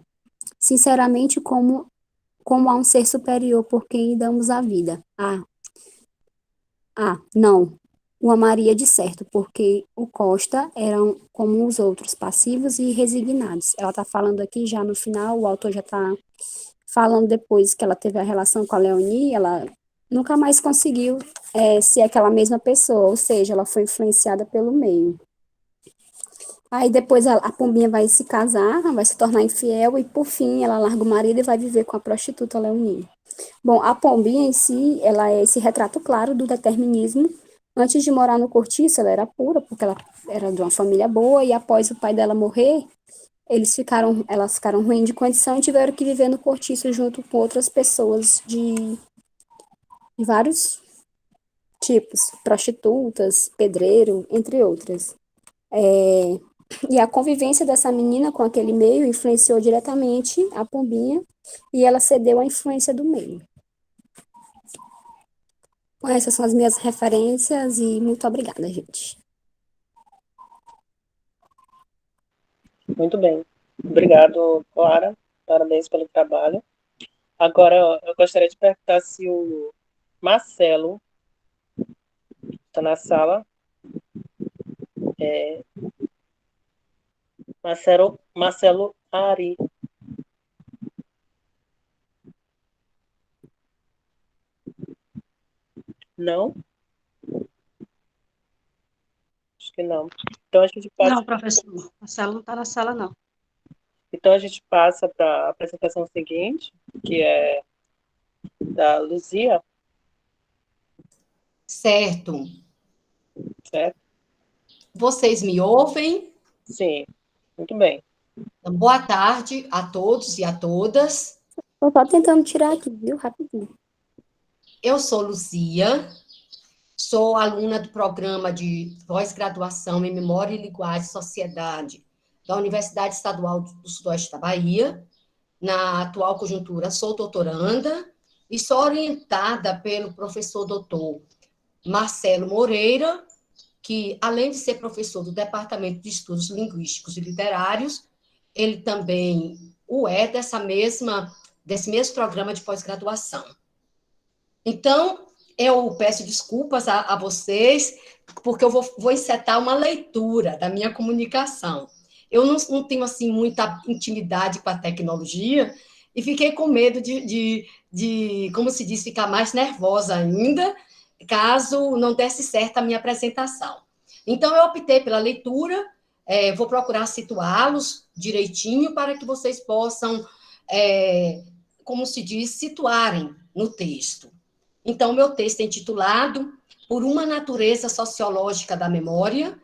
sinceramente como a um ser superior por quem lhe damos a vida. Não, o amaria de certo, porque o Costa eram como os outros, passivos e resignados. Ela está falando aqui já no final, o autor já está falando depois que ela teve a relação com a Leonie, ela nunca mais conseguiu ser aquela mesma pessoa, ou seja, ela foi influenciada pelo meio. Aí depois a Pombinha vai se casar, vai se tornar infiel e por fim ela larga o marido e vai viver com a prostituta Leonie. Bom, a Pombinha em si, ela é esse retrato claro do determinismo. Antes de morar no cortiço, ela era pura, porque ela era de uma família boa, e após o pai dela morrer, elas ficaram ruins de condição e tiveram que viver no cortiço junto com outras pessoas de vários tipos, prostitutas, pedreiro, entre outras. E a convivência dessa menina com aquele meio influenciou diretamente a Pombinha e ela cedeu à influência do meio. Bom, essas são as minhas referências e muito obrigada, gente. Muito bem. Obrigado, Clara. Parabéns pelo trabalho. Agora, eu gostaria de perguntar se o Marcelo está na sala. Marcelo Ari. Não? Acho que não. Então a gente passa, Não, professor. Marcelo não está na sala, não. então a gente passa para a apresentação seguinte, que é da Luzia, Certo. certo? Vocês me ouvem? Sim, muito bem. Então, boa tarde a todos e a todas. Estou só tentando tirar aqui, viu? Rapidinho. Eu sou Luzia, sou aluna do programa de pós-graduação em Memória e Linguagem e Sociedade da Universidade Estadual do Sudoeste da Bahia. Na atual conjuntura, sou doutoranda e sou orientada pelo professor doutor Marcelo Moreira, que, além de ser professor do Departamento de Estudos Linguísticos e Literários, ele também o é desse mesmo programa de pós-graduação. Então, eu peço desculpas a vocês, porque eu vou encetar uma leitura da minha comunicação. Eu não tenho, assim, muita intimidade com a tecnologia e fiquei com medo de, como se diz, ficar mais nervosa ainda, caso não desse certo a minha apresentação. Então, eu optei pela leitura, vou procurar situá-los direitinho para que vocês possam, como se diz, situarem no texto. Então, o meu texto é intitulado Por uma Natureza Sociológica da Memória,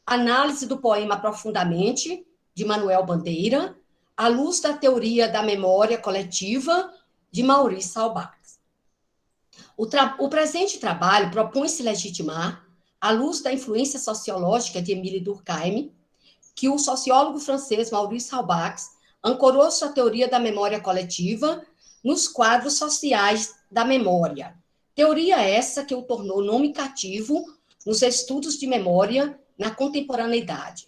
análise do poema Profundamente, de Manuel Bandeira, à luz da teoria da memória coletiva, de Maurício Halbach. O presente trabalho propõe-se legitimar, à luz da influência sociológica de Émile Durkheim, que o sociólogo francês Maurice Halbach ancorou sua teoria da memória coletiva nos quadros sociais da memória. Teoria essa que o tornou nome cativo nos estudos de memória na contemporaneidade.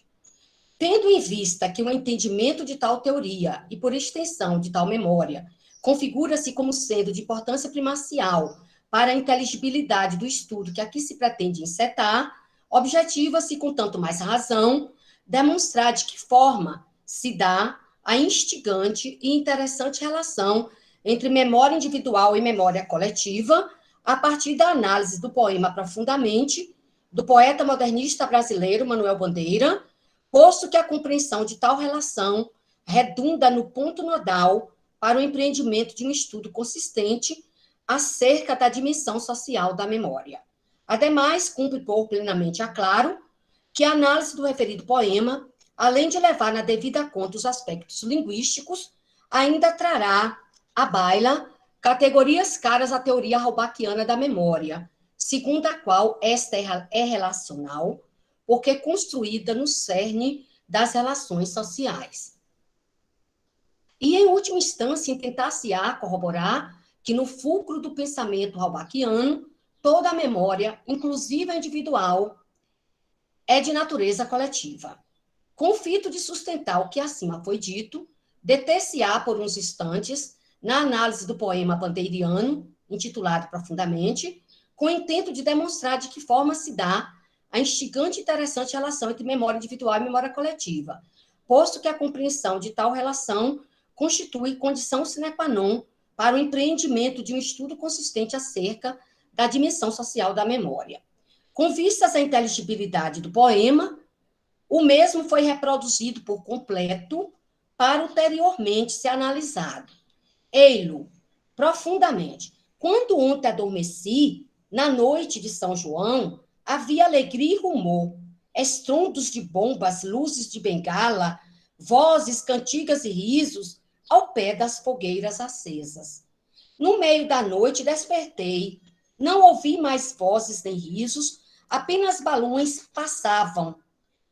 Tendo em vista que o entendimento de tal teoria, e por extensão de tal memória, configura-se como sendo de importância primacial para a inteligibilidade do estudo que aqui se pretende encetar, objetiva-se, com tanto mais razão, demonstrar de que forma se dá a instigante e interessante relação entre memória individual e memória coletiva, a partir da análise do poema Profundamente, do poeta modernista brasileiro Manuel Bandeira, posto que a compreensão de tal relação redunda no ponto nodal para o empreendimento de um estudo consistente acerca da dimensão social da memória. Ademais, cumpre pôr plenamente a claro que a análise do referido poema, além de levar na devida conta os aspectos linguísticos, ainda trará à baila categorias caras à teoria halbachiana da memória, segundo a qual esta é relacional, porque é construída no cerne das relações sociais. E, em última instância, intentar-se-á corroborar que, no fulcro do pensamento halbachiano, toda a memória, inclusive a individual, é de natureza coletiva. Com o fito de sustentar o que acima foi dito, deter-se-á por uns instantes na análise do poema bandeiriano, intitulado Profundamente, com o intento de demonstrar de que forma se dá a instigante e interessante relação entre memória individual e memória coletiva, posto que a compreensão de tal relação constitui condição sine qua non para o empreendimento de um estudo consistente acerca da dimensão social da memória. Com vistas à inteligibilidade do poema, o mesmo foi reproduzido por completo para ulteriormente ser analisado. Ei-lo, profundamente. Quando ontem adormeci, na noite de São João, havia alegria e rumor, estrondos de bombas, luzes de bengala, vozes, cantigas e risos ao pé das fogueiras acesas. No meio da noite despertei, não ouvi mais vozes nem risos, apenas balões passavam,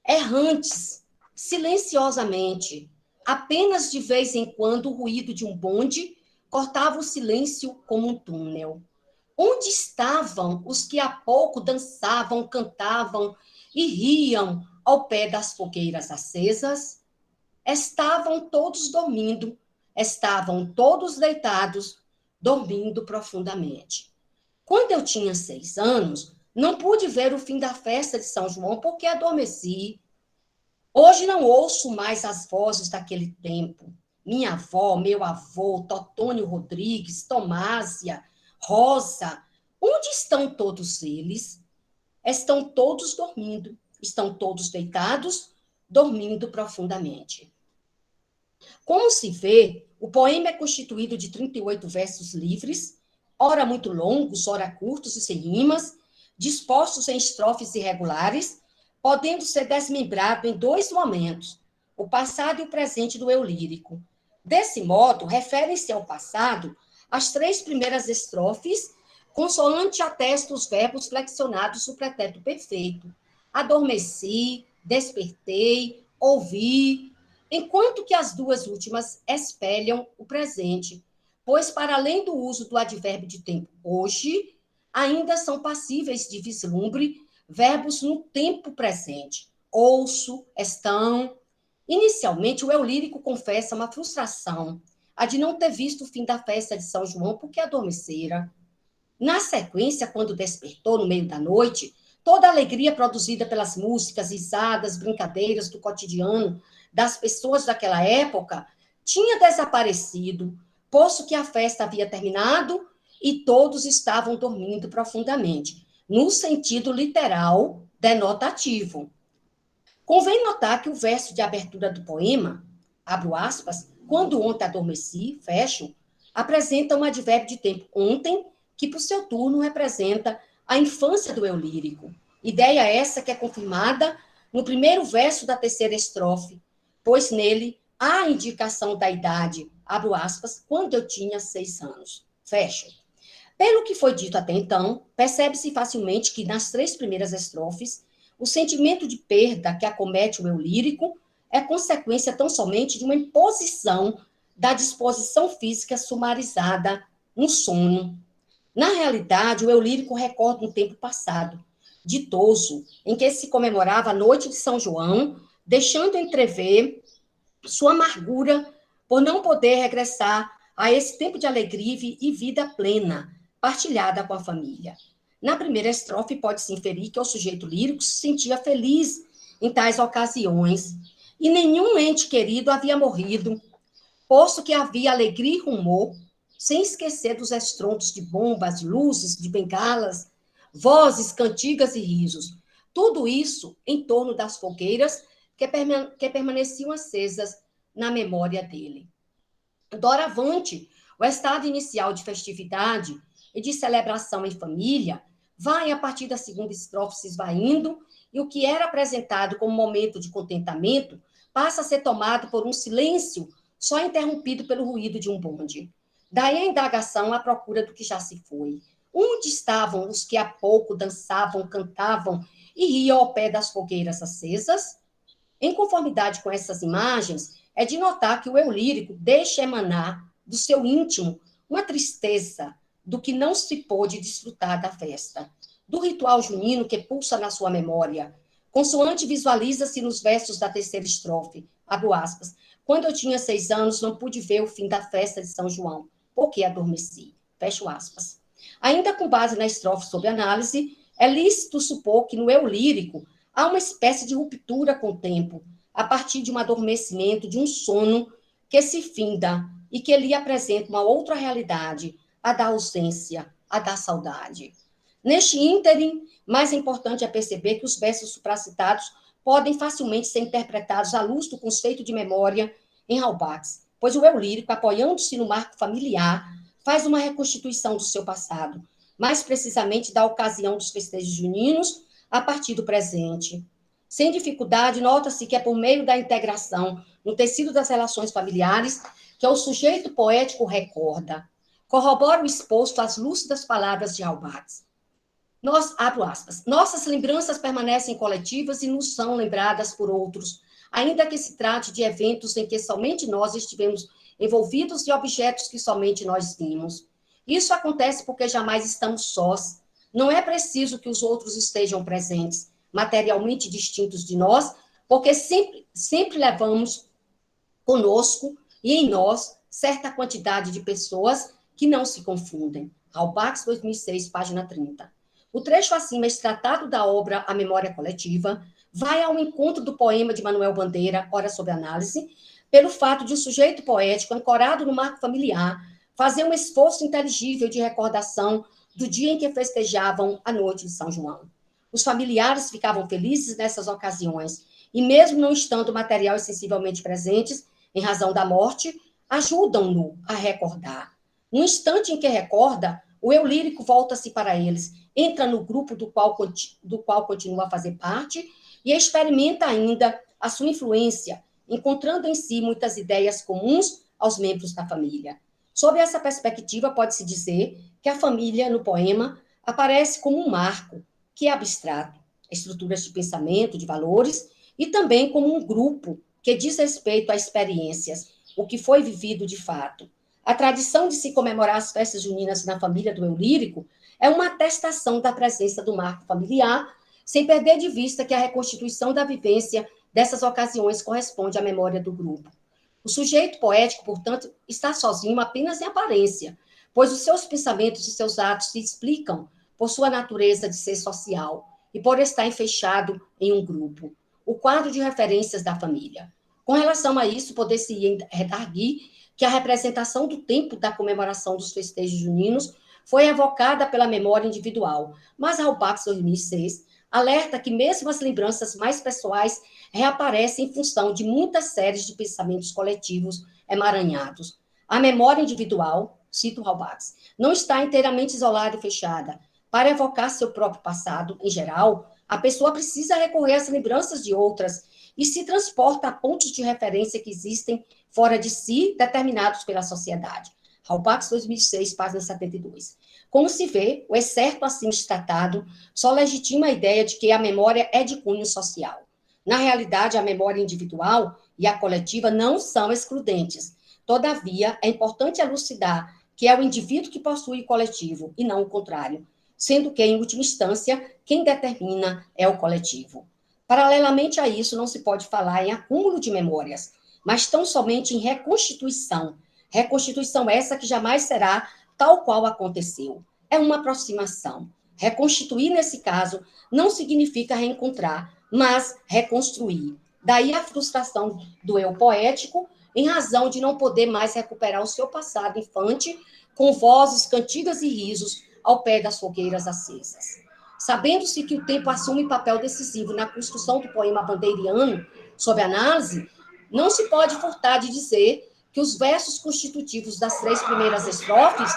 errantes, silenciosamente. Apenas de vez em quando o ruído de um bonde cortava o silêncio como um túnel. Onde estavam os que há pouco dançavam, cantavam e riam ao pé das fogueiras acesas? Estavam todos dormindo, estavam todos deitados, dormindo profundamente. Quando eu tinha 6 anos, não pude ver o fim da festa de São João porque adormeci. Hoje não ouço mais as vozes daquele tempo. Minha avó, meu avô, Totônio Rodrigues, Tomásia, Rosa, onde estão todos eles? Estão todos dormindo, estão todos deitados, dormindo profundamente. Como se vê, o poema é constituído de 38 versos livres, ora muito longos, ora curtos e sem rimas, dispostos em estrofes irregulares, podendo ser desmembrado em 2 momentos, o passado e o presente do eu lírico. Desse modo, referem-se ao passado as 3 primeiras estrofes, consoante atestam os verbos flexionados no pretérito perfeito. Adormeci, despertei, ouvi, enquanto que as 2 últimas espelham o presente, pois, para além do uso do advérbio de tempo hoje, ainda são passíveis de vislumbre verbos no tempo presente. Ouço, estão. Inicialmente, o eu lírico confessa uma frustração, a de não ter visto o fim da festa de São João porque adormecera. Na sequência, quando despertou no meio da noite, toda a alegria produzida pelas músicas, risadas, brincadeiras do cotidiano das pessoas daquela época tinha desaparecido, posto que a festa havia terminado e todos estavam dormindo profundamente, no sentido literal denotativo. Convém notar que o verso de abertura do poema, abro aspas, quando ontem adormeci, fecho, apresenta um advérbio de tempo ontem, que por seu turno representa a infância do eu lírico. Ideia essa que é confirmada no primeiro verso da 3ª estrofe, pois nele há a indicação da idade, abro aspas, quando eu tinha 6 anos, fecho. Pelo que foi dito até então, percebe-se facilmente que nas 3 primeiras estrofes, o sentimento de perda que acomete o eu lírico é consequência tão somente de uma imposição da disposição física sumarizada no sono. Na realidade, o eu lírico recorda um tempo passado, ditoso, em que se comemorava a noite de São João, deixando entrever sua amargura por não poder regressar a esse tempo de alegria e vida plena, partilhada com a família. Na primeira estrofe, pode-se inferir que o sujeito lírico se sentia feliz em tais ocasiões, e nenhum ente querido havia morrido, posto que havia alegria e rumor, sem esquecer dos estrondos de bombas, luzes, de bengalas, vozes, cantigas e risos. Tudo isso em torno das fogueiras que permaneciam acesas na memória dele. Doravante, o estado inicial de festividade e de celebração em família vai, a partir da segunda estrofe, se esvaindo, e o que era apresentado como momento de contentamento passa a ser tomado por um silêncio só interrompido pelo ruído de um bonde. Daí a indagação à procura do que já se foi. Onde estavam os que há pouco dançavam, cantavam e riam ao pé das fogueiras acesas? Em conformidade com essas imagens, é de notar que o eu lírico deixa emanar do seu íntimo uma tristeza do que não se pôde desfrutar da festa, do ritual junino que pulsa na sua memória. Consoante visualiza-se nos versos da terceira estrofe, abro aspas, quando eu tinha 6 anos, não pude ver o fim da festa de São João, porque adormeci, fecho aspas. Ainda com base na estrofe sob análise, é lícito supor que no eu lírico há uma espécie de ruptura com o tempo, a partir de um adormecimento, de um sono que se finda e que lhe apresenta uma outra realidade, a da ausência, a da saudade. Neste ínterim, mais importante é perceber que os versos supracitados podem facilmente ser interpretados à luz do conceito de memória em Halbach, pois o eu lírico, apoiando-se no marco familiar, faz uma reconstituição do seu passado, mais precisamente da ocasião dos festejos juninos, a partir do presente. Sem dificuldade, nota-se que é por meio da integração no tecido das relações familiares que o sujeito poético recorda, corrobora o exposto às lúcidas palavras de Halbach. Abro aspas, nossas lembranças permanecem coletivas e nos são lembradas por outros, ainda que se trate de eventos em que somente nós estivemos envolvidos e objetos que somente nós vimos. Isso acontece porque jamais estamos sós. Não é preciso que os outros estejam presentes, materialmente distintos de nós, porque sempre levamos conosco e em nós certa quantidade de pessoas que não se confundem. Halbach, 2006, página 30. O trecho acima, extratado da obra A Memória Coletiva, vai ao encontro do poema de Manuel Bandeira, Ora sobre Análise, pelo fato de o sujeito poético, ancorado no marco familiar, fazer um esforço inteligível de recordação do dia em que festejavam a noite de São João. Os familiares ficavam felizes nessas ocasiões, e mesmo não estando material e sensivelmente presentes, em razão da morte, ajudam-no a recordar. No instante em que recorda, o eu lírico volta-se para eles, entra no grupo do qual continua a fazer parte e experimenta ainda a sua influência, encontrando em si muitas ideias comuns aos membros da família. Sob essa perspectiva, pode-se dizer que a família, no poema, aparece como um marco, que é abstrato, estruturas de pensamento, de valores, e também como um grupo que diz respeito a experiências, o que foi vivido de fato. A tradição de se comemorar as festas juninas na família do eu lírico é uma atestação da presença do marco familiar, sem perder de vista que a reconstituição da vivência dessas ocasiões corresponde à memória do grupo. O sujeito poético, portanto, está sozinho apenas em aparência, pois os seus pensamentos e seus atos se explicam por sua natureza de ser social e por estar fechado em um grupo, o quadro de referências da família. Com relação a isso, poder-se redarguir que a representação do tempo da comemoração dos festejos juninos foi evocada pela memória individual, mas Halbach, 2006, alerta que mesmo as lembranças mais pessoais reaparecem em função de muitas séries de pensamentos coletivos emaranhados. A memória individual, cito Halbach, não está inteiramente isolada e fechada. Para evocar seu próprio passado, em geral, a pessoa precisa recorrer às lembranças de outras e se transporta a pontos de referência que existem fora de si, determinados pela sociedade. Halbach, 2006, página 72. Como se vê, o excerto assim tratado só legitima a ideia de que a memória é de cunho social. Na realidade, a memória individual e a coletiva não são excludentes. Todavia, é importante elucidar que é o indivíduo que possui o coletivo, e não o contrário, sendo que, em última instância, quem determina é o coletivo. Paralelamente a isso, não se pode falar em acúmulo de memórias, mas tão somente em reconstituição. Reconstituição essa que jamais será tal qual aconteceu. É uma aproximação. Reconstituir, nesse caso, não significa reencontrar, mas reconstruir. Daí a frustração do eu poético em razão de não poder mais recuperar o seu passado infante com vozes, cantigas e risos ao pé das fogueiras acesas. Sabendo-se que o tempo assume papel decisivo na construção do poema bandeiriano, sob análise, não se pode furtar de dizer que os versos constitutivos das 3 primeiras estrofes,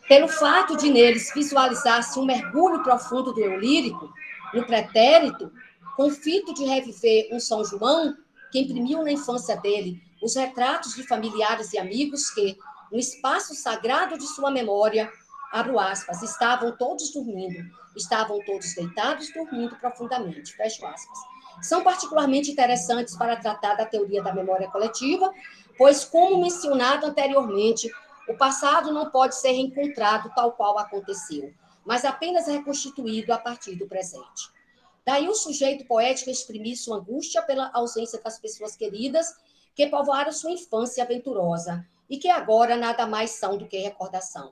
pelo fato de neles visualizar-se um mergulho profundo do eu lírico, no pretérito, com o fito de reviver um São João, que imprimiu na infância dele os retratos de familiares e amigos que, no espaço sagrado de sua memória, abro aspas, estavam todos dormindo, estavam todos deitados, dormindo profundamente, fecho aspas. São particularmente interessantes para tratar da teoria da memória coletiva, pois, como mencionado anteriormente, o passado não pode ser reencontrado tal qual aconteceu, mas apenas reconstituído a partir do presente. Daí o sujeito poético exprimir sua angústia pela ausência das pessoas queridas que povoaram sua infância aventurosa e que agora nada mais são do que recordação.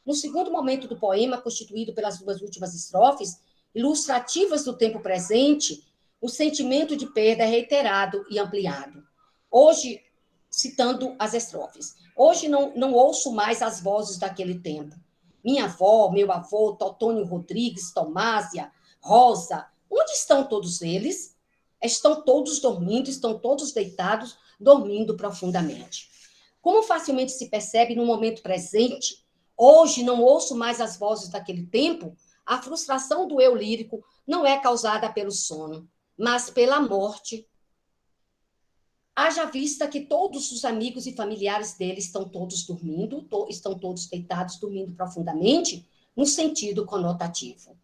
No segundo momento do poema, constituído pelas 2 últimas estrofes, ilustrativas do tempo presente, o sentimento de perda é reiterado e ampliado. Hoje, citando as estrofes, hoje não ouço mais as vozes daquele tempo. Minha avó, meu avô, Totônio Rodrigues, Tomásia, Rosa, onde estão todos eles? Estão todos dormindo, estão todos deitados, dormindo profundamente. Como facilmente se percebe no momento presente, hoje não ouço mais as vozes daquele tempo, a frustração do eu lírico não é causada pelo sono, mas pela morte. Haja vista que todos os amigos e familiares dele estão todos dormindo, estão todos deitados, dormindo profundamente, no sentido conotativo.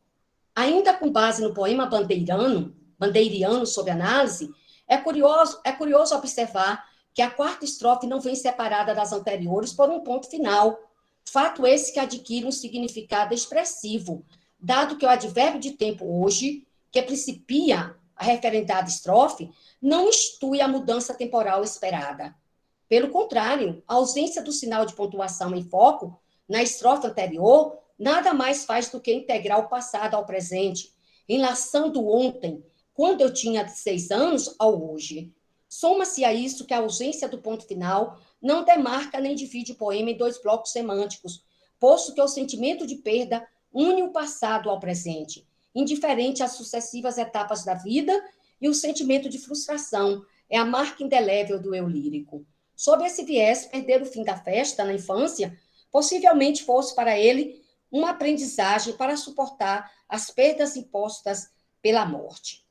Ainda com base no poema bandeiriano sob análise, é curioso observar que a 4ª estrofe não vem separada das anteriores por um ponto final, fato esse que adquire um significado expressivo, dado que o advérbio de tempo hoje, que principia a referendada estrofe, não institui a mudança temporal esperada. Pelo contrário, a ausência do sinal de pontuação em foco, na estrofe anterior, nada mais faz do que integrar o passado ao presente, enlaçando ontem, quando eu tinha 6 anos, ao hoje. Soma-se a isso que a ausência do ponto final não demarca nem divide o poema em 2 blocos semânticos, posto que o sentimento de perda une o passado ao presente, indiferente às sucessivas etapas da vida, e o sentimento de frustração é a marca indelével do eu lírico. Sob esse viés, perder o fim da festa na infância possivelmente fosse para ele uma aprendizagem para suportar as perdas impostas pela morte.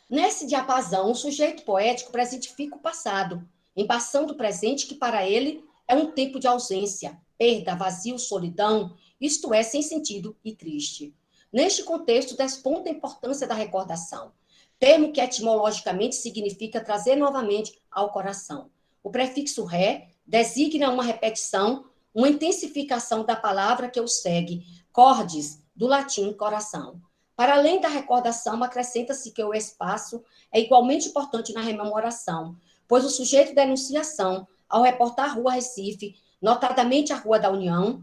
Nesse diapasão, o sujeito poético presentifica o passado, embaçando o presente que para ele é um tempo de ausência, perda, vazio, solidão, isto é, sem sentido e triste. Neste contexto, desponta a importância da recordação, termo que etimologicamente significa trazer novamente ao coração. O prefixo ré designa uma repetição, uma intensificação da palavra que o segue, cordis, do latim coração. Para além da recordação, acrescenta-se que o espaço é igualmente importante na rememoração, pois o sujeito da enunciação, ao reportar a Rua Recife, notadamente a Rua da União,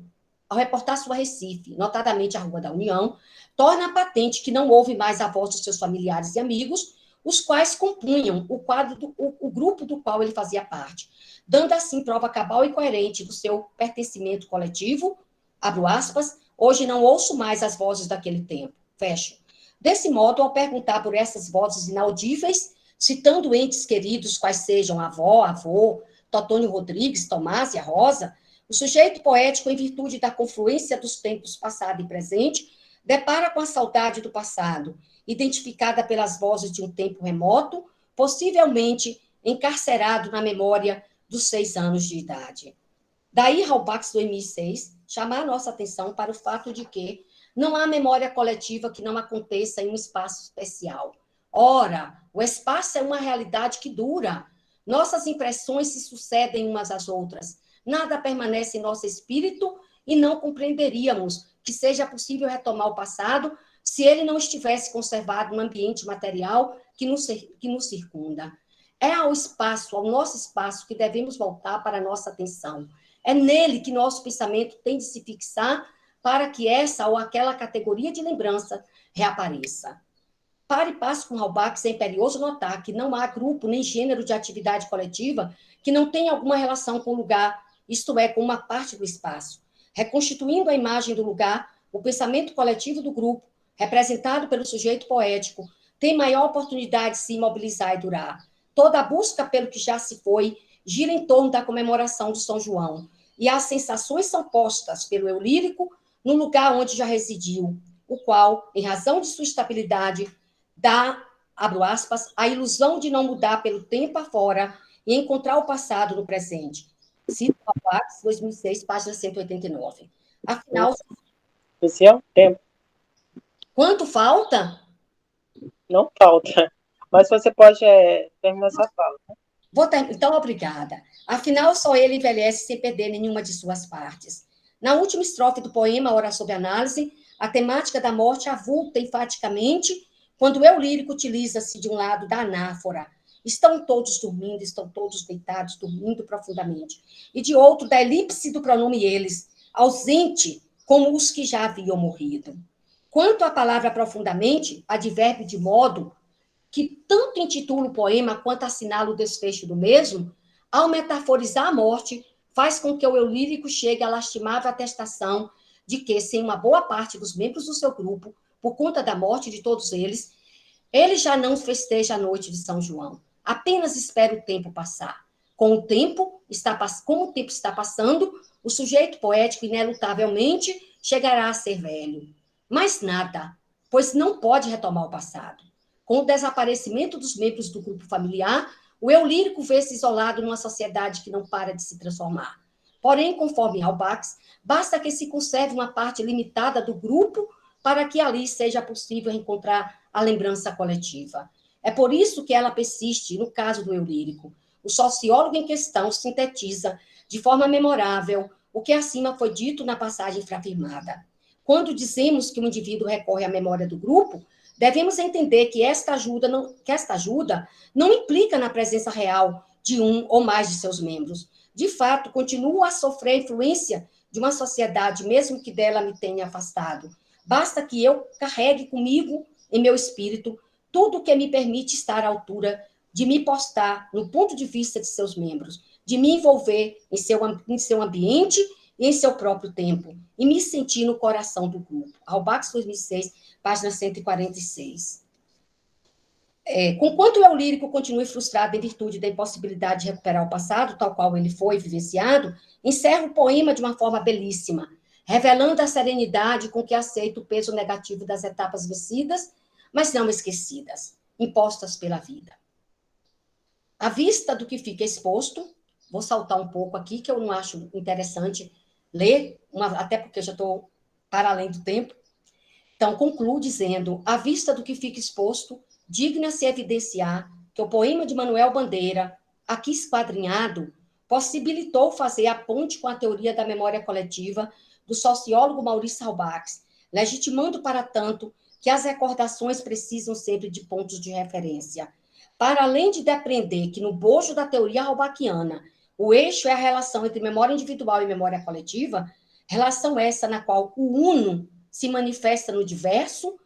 torna patente que não houve mais a voz dos seus familiares e amigos, os quais compunham o grupo do qual ele fazia parte, dando assim prova cabal e coerente do seu pertencimento coletivo, abro aspas, hoje não ouço mais as vozes daquele tempo, fecho. Desse modo, ao perguntar por essas vozes inaudíveis, citando entes queridos, quais sejam avó, avô, Totônio Rodrigues, Tomásia, Rosa, o sujeito poético, em virtude da confluência dos tempos passado e presente, depara com a saudade do passado, identificada pelas vozes de um tempo remoto, possivelmente encarcerado na memória dos 6 anos de idade. Daí, Halbach, 2006, chamar a nossa atenção para o fato de que não há memória coletiva que não aconteça em um espaço especial. Ora, o espaço é uma realidade que dura. Nossas impressões se sucedem umas às outras. Nada permanece em nosso espírito e não compreenderíamos que seja possível retomar o passado se ele não estivesse conservado no ambiente material que nos circunda. É ao espaço, ao nosso espaço, que devemos voltar para a nossa atenção. É nele que nosso pensamento tem de se fixar para que essa ou aquela categoria de lembrança reapareça. Para e passo com Halbach, é imperioso notar que não há grupo nem gênero de atividade coletiva que não tenha alguma relação com o lugar, isto é, com uma parte do espaço. Reconstituindo a imagem do lugar, o pensamento coletivo do grupo, representado pelo sujeito poético, tem maior oportunidade de se imobilizar e durar. Toda a busca pelo que já se foi gira em torno da comemoração do São João, e as sensações são postas pelo eu lírico no lugar onde já residiu, o qual, em razão de sua estabilidade, dá, abro aspas, a ilusão de não mudar pelo tempo afora e encontrar o passado no presente. Cito Halbach, 2006, página 189. Afinal, Esse é o tempo, quanto falta? não falta. Mas você pode terminar essa fala. Então, obrigada. Afinal, só ele envelhece sem perder nenhuma de suas partes. Na última estrofe do poema Hora sob Análise, a temática da morte avulta enfaticamente quando o eu lírico utiliza-se, de um lado, da anáfora. Estão todos dormindo, estão todos deitados, dormindo profundamente. E, de outro, da elipse do pronome eles, ausente como os que já haviam morrido. Quanto à palavra profundamente, advérbio de modo, que tanto intitula o poema quanto assinala o desfecho do mesmo, ao metaforizar a morte, faz com que o eu lírico chegue à lastimável atestação de que, sem uma boa parte dos membros do seu grupo, por conta da morte de todos eles, ele já não festeja a noite de São João. Apenas espera o tempo passar. Como o tempo está passando, o sujeito poético, inelutavelmente, chegará a ser velho. Mas nada, pois não pode retomar o passado. Com o desaparecimento dos membros do grupo familiar, o eu lírico vê-se isolado numa sociedade que não para de se transformar. Porém, conforme Halbach, basta que se conserve uma parte limitada do grupo para que ali seja possível encontrar a lembrança coletiva. É por isso que ela persiste no caso do eu lírico. O sociólogo em questão sintetiza de forma memorável o que acima foi dito na passagem infrafirmada. Quando dizemos que o indivíduo recorre à memória do grupo, devemos entender que esta ajuda não implica na presença real de um ou mais de seus membros. De fato, continuo a sofrer a influência de uma sociedade, mesmo que dela me tenha afastado. Basta que eu carregue comigo, em meu espírito, tudo o que me permite estar à altura de me postar no ponto de vista de seus membros, de me envolver em seu ambiente e em seu próprio tempo, e me sentir no coração do grupo. Halbach, 2006, página 146. Conquanto o eu lírico continue frustrado em virtude da impossibilidade de recuperar o passado, tal qual ele foi vivenciado, encerra o poema de uma forma belíssima, revelando a serenidade com que aceita o peso negativo das etapas vencidas, mas não esquecidas, impostas pela vida. À vista do que fica exposto, vou saltar um pouco aqui, que eu não acho interessante ler, até porque eu já estou para além do tempo. Então, concluo dizendo, à vista do que fica exposto, digna-se evidenciar que o poema de Manuel Bandeira, aqui esquadrinhado, possibilitou fazer a ponte com a teoria da memória coletiva do sociólogo Maurício Halbach, legitimando, para tanto, que as recordações precisam sempre de pontos de referência. Para além de depreender que, no bojo da teoria halbachiana, o eixo é a relação entre memória individual e memória coletiva, relação essa na qual o uno se manifesta no diverso,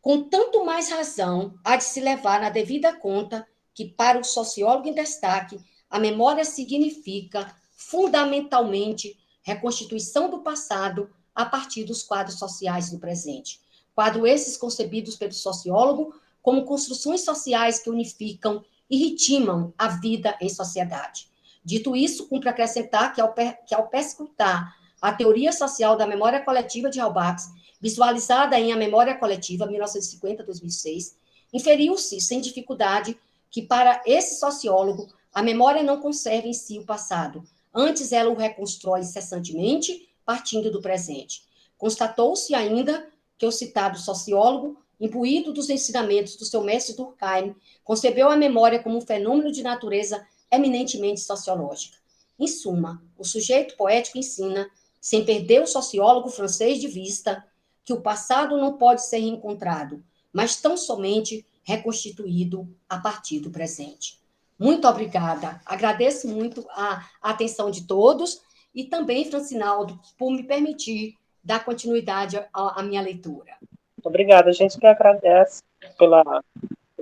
com tanto mais razão há de se levar na devida conta que, para o sociólogo em destaque, a memória significa, fundamentalmente, reconstituição do passado a partir dos quadros sociais do presente. Quadros esses concebidos pelo sociólogo como construções sociais que unificam e ritmam a vida em sociedade. Dito isso, cumpre acrescentar que, ao perscrutar a teoria social da memória coletiva de Halbach, visualizada em A Memória Coletiva, 1950-2006, inferiu-se, sem dificuldade, que para esse sociólogo, a memória não conserva em si o passado, antes ela o reconstrói incessantemente, partindo do presente. Constatou-se ainda que o citado sociólogo, imbuído dos ensinamentos do seu mestre Durkheim, concebeu a memória como um fenômeno de natureza eminentemente sociológica. Em suma, o sujeito poético ensina, sem perder o sociólogo francês de vista, que o passado não pode ser reencontrado, mas tão somente reconstituído a partir do presente. Muito obrigada. Agradeço muito a atenção de todos e também, Francinaldo, por me permitir dar continuidade à minha leitura. Obrigada, a gente que agradece. pela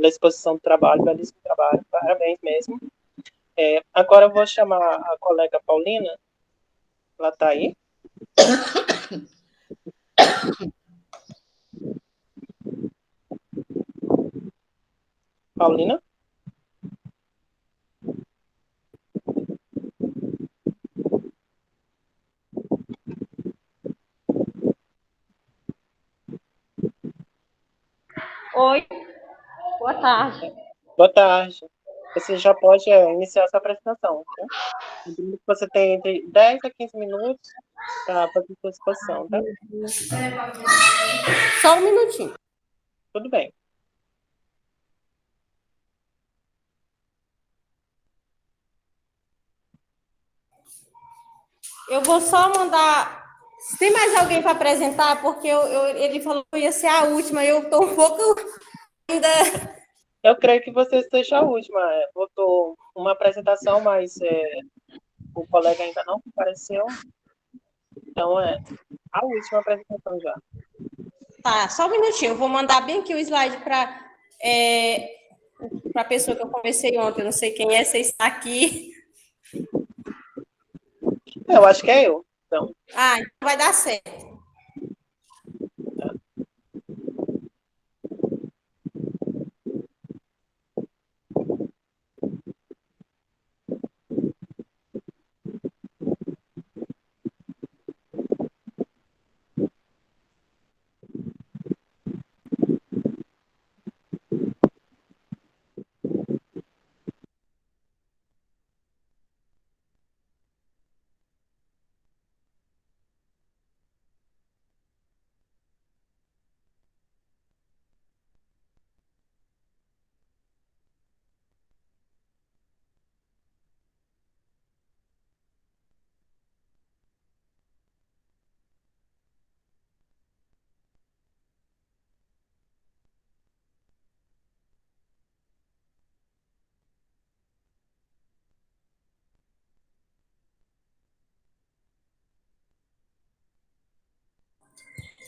exposição do trabalho, belíssimo trabalho, parabéns mesmo. Agora eu vou chamar a colega Paulina, ela está aí? Paulina? Oi, boa tarde. Boa tarde. Você já pode iniciar sua apresentação, tá? Você tem entre 10 a 15 minutos para fazer sua exposição, tá? Só um minutinho. Tudo bem. Eu vou só mandar. Se tem mais alguém para apresentar, porque ele falou que ia ser a última, eu estou um pouco ainda. Eu creio que você seja a última. Botou uma apresentação, mas o colega ainda não compareceu. Então, a última apresentação já. Tá, só um minutinho. Eu vou mandar bem aqui o slide para a pessoa que eu conversei ontem. Eu não sei quem é, você está aqui. Eu acho que é eu. Então, Então vai dar certo.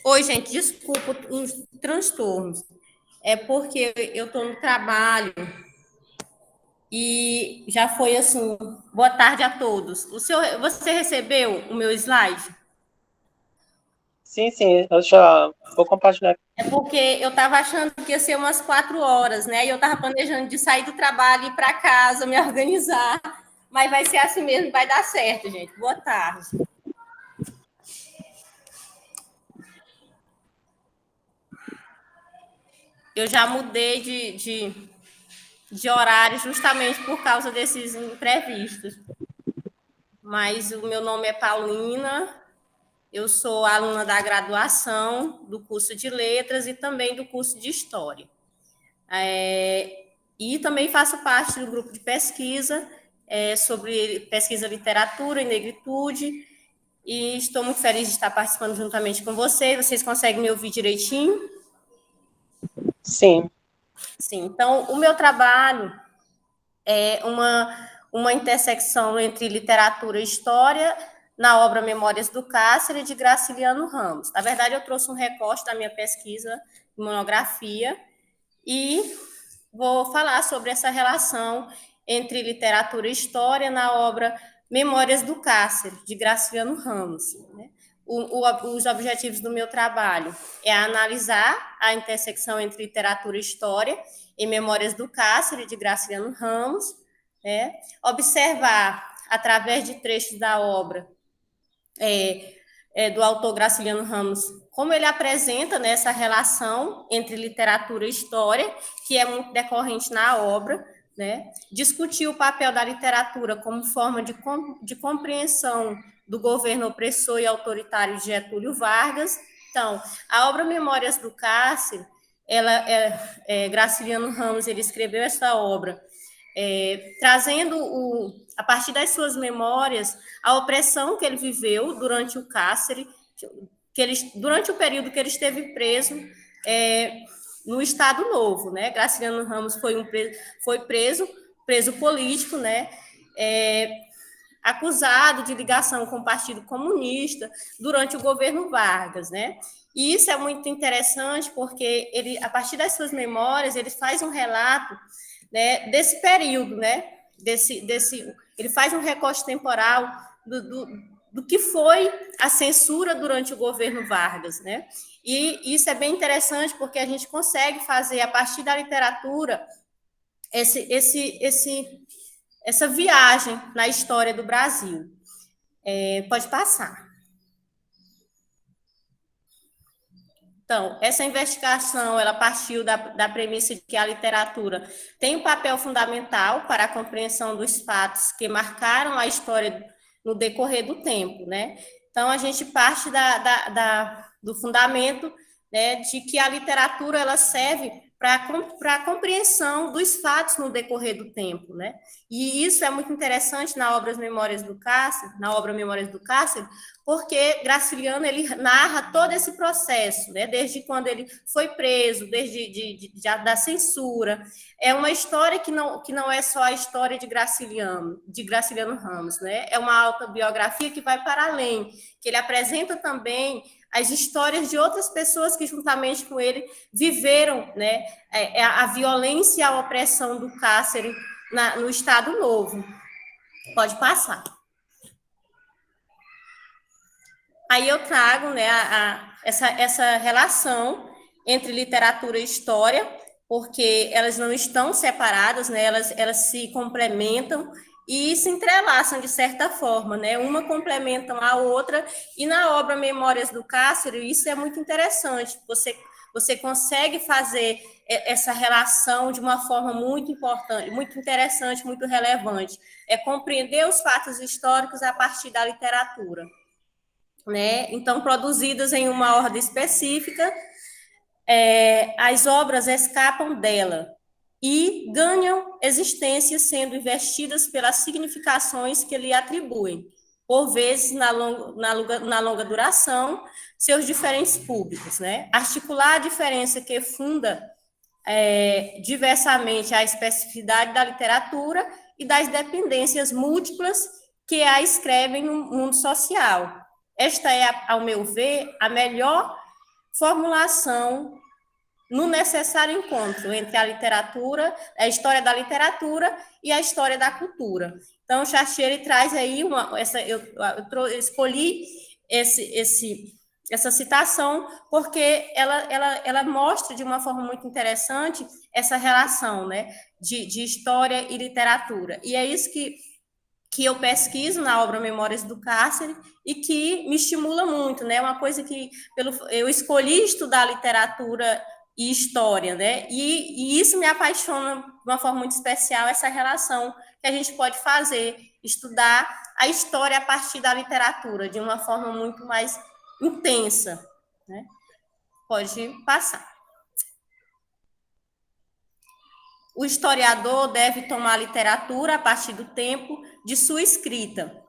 Oi, gente, desculpa os transtornos. É porque eu estou no trabalho e já foi assim. Boa tarde a todos. Você recebeu o meu slide? sim, eu já vou compartilhar. É porque eu estava achando que ia ser umas 4 horas, né? E eu estava planejando de sair do trabalho, ir para casa, me organizar. Mas vai ser assim mesmo, vai dar certo, gente. Boa tarde. Eu já mudei de horário justamente por causa desses imprevistos. Mas o meu nome é Paulina, eu sou aluna da graduação, do curso de Letras e também do curso de História. E também faço parte do grupo de pesquisa sobre pesquisa literatura e negritude, e estou muito feliz de estar participando juntamente com vocês. Vocês conseguem me ouvir direitinho? Sim. Sim, então o meu trabalho é uma intersecção entre literatura e história na obra Memórias do Cárcere, de Graciliano Ramos. Na verdade, eu trouxe um recorte da minha pesquisa de monografia e vou falar sobre essa relação entre literatura e história na obra Memórias do Cárcere, de Graciliano Ramos. Os objetivos do meu trabalho é analisar a intersecção entre literatura e história em Memórias do Cárcere, de Graciliano Ramos, observar, através de trechos da obra do autor Graciliano Ramos, como ele apresenta essa relação entre literatura e história, que é muito decorrente na obra, discutir o papel da literatura como forma de compreensão do governo opressor e autoritário de Getúlio Vargas. Então, a obra Memórias do Cárcere, Graciliano Ramos, ele escreveu essa obra trazendo, a partir das suas memórias, a opressão que ele viveu durante o cárcere, durante o período que ele esteve preso no Estado Novo. Graciliano Ramos foi preso político, acusado de ligação com o Partido Comunista durante o governo Vargas. E isso é muito interessante porque ele, a partir das suas memórias, ele faz um relato, né, desse período, né, ele faz um recorte temporal do que foi a censura durante o governo Vargas, né? E isso é bem interessante porque a gente consegue fazer, a partir da literatura, essa viagem na história do Brasil. Pode passar. Então, essa investigação, ela partiu da premissa de que a literatura tem um papel fundamental para a compreensão dos fatos que marcaram a história no decorrer do tempo, né? Então, a gente parte do fundamento, né, de que a literatura, ela serve para a compreensão dos fatos no decorrer do tempo, né? E isso é muito interessante na obra Memórias do Cárcere, porque Graciliano, ele narra todo esse processo, né? Desde quando ele foi preso, desde da censura. É uma história que não é só a história de Graciliano Ramos, né? É uma autobiografia que vai para além, que ele apresenta também as histórias de outras pessoas que, juntamente com ele, viveram, né, a violência e a opressão do cárcere no Estado Novo. Pode passar. Aí eu trago, né, essa relação entre literatura e história, porque elas não estão separadas, né, elas se complementam e se entrelaçam de certa forma, né? Uma complementa a outra, e na obra Memórias do Cárcere, isso é muito interessante, você consegue fazer essa relação de uma forma muito importante, muito interessante, muito relevante, compreender os fatos históricos a partir da literatura, né? Então, produzidas em uma ordem específica, as obras escapam dela e ganham existência sendo investidas pelas significações que lhe atribuem, por vezes na longa duração, seus diferentes públicos, né? Articular a diferença que funda diversamente a especificidade da literatura e das dependências múltiplas que a escrevem no mundo social. Esta é, ao meu ver, a melhor formulação no necessário encontro entre a literatura, a história da literatura e a história da cultura. Então, Chartier traz aí eu escolhi essa citação porque ela mostra de uma forma muito interessante essa relação, né, de história e literatura. E é isso que eu pesquiso na obra Memórias do Cárcere e que me estimula muito, né? Uma coisa que eu escolhi estudar literatura e história, né? E isso me apaixona de uma forma muito especial, essa relação que a gente pode fazer, estudar a história a partir da literatura, de uma forma muito mais intensa, né? Pode passar. O historiador deve tomar a literatura a partir do tempo de sua escrita,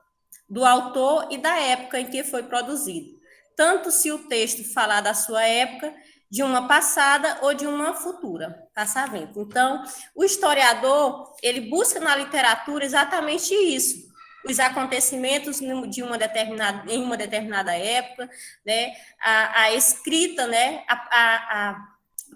do autor e da época em que foi produzido, tanto se o texto falar da sua época, de uma passada ou de uma futura, passamento. Então, o historiador, ele busca na literatura exatamente isso, os acontecimentos em uma determinada época, né, a escrita, né, a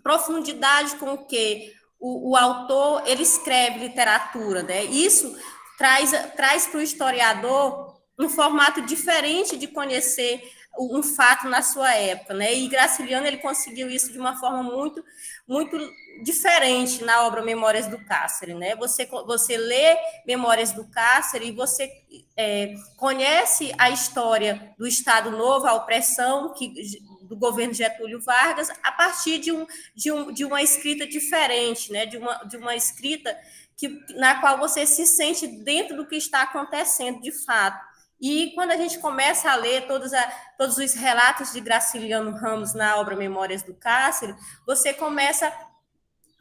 profundidade com que o autor, ele escreve literatura, né? Isso traz para o historiador um formato diferente de conhecer um fato na sua época, né? E Graciliano, ele conseguiu isso de uma forma muito, muito diferente na obra Memórias do Cárcere, né? Você lê Memórias do Cárcere e você conhece a história do Estado Novo, a opressão do governo Getúlio Vargas, a partir de uma escrita diferente, né? De uma escrita na qual você se sente dentro do que está acontecendo de fato. E quando a gente começa a ler todos os relatos de Graciliano Ramos na obra Memórias do Cárcere, você começa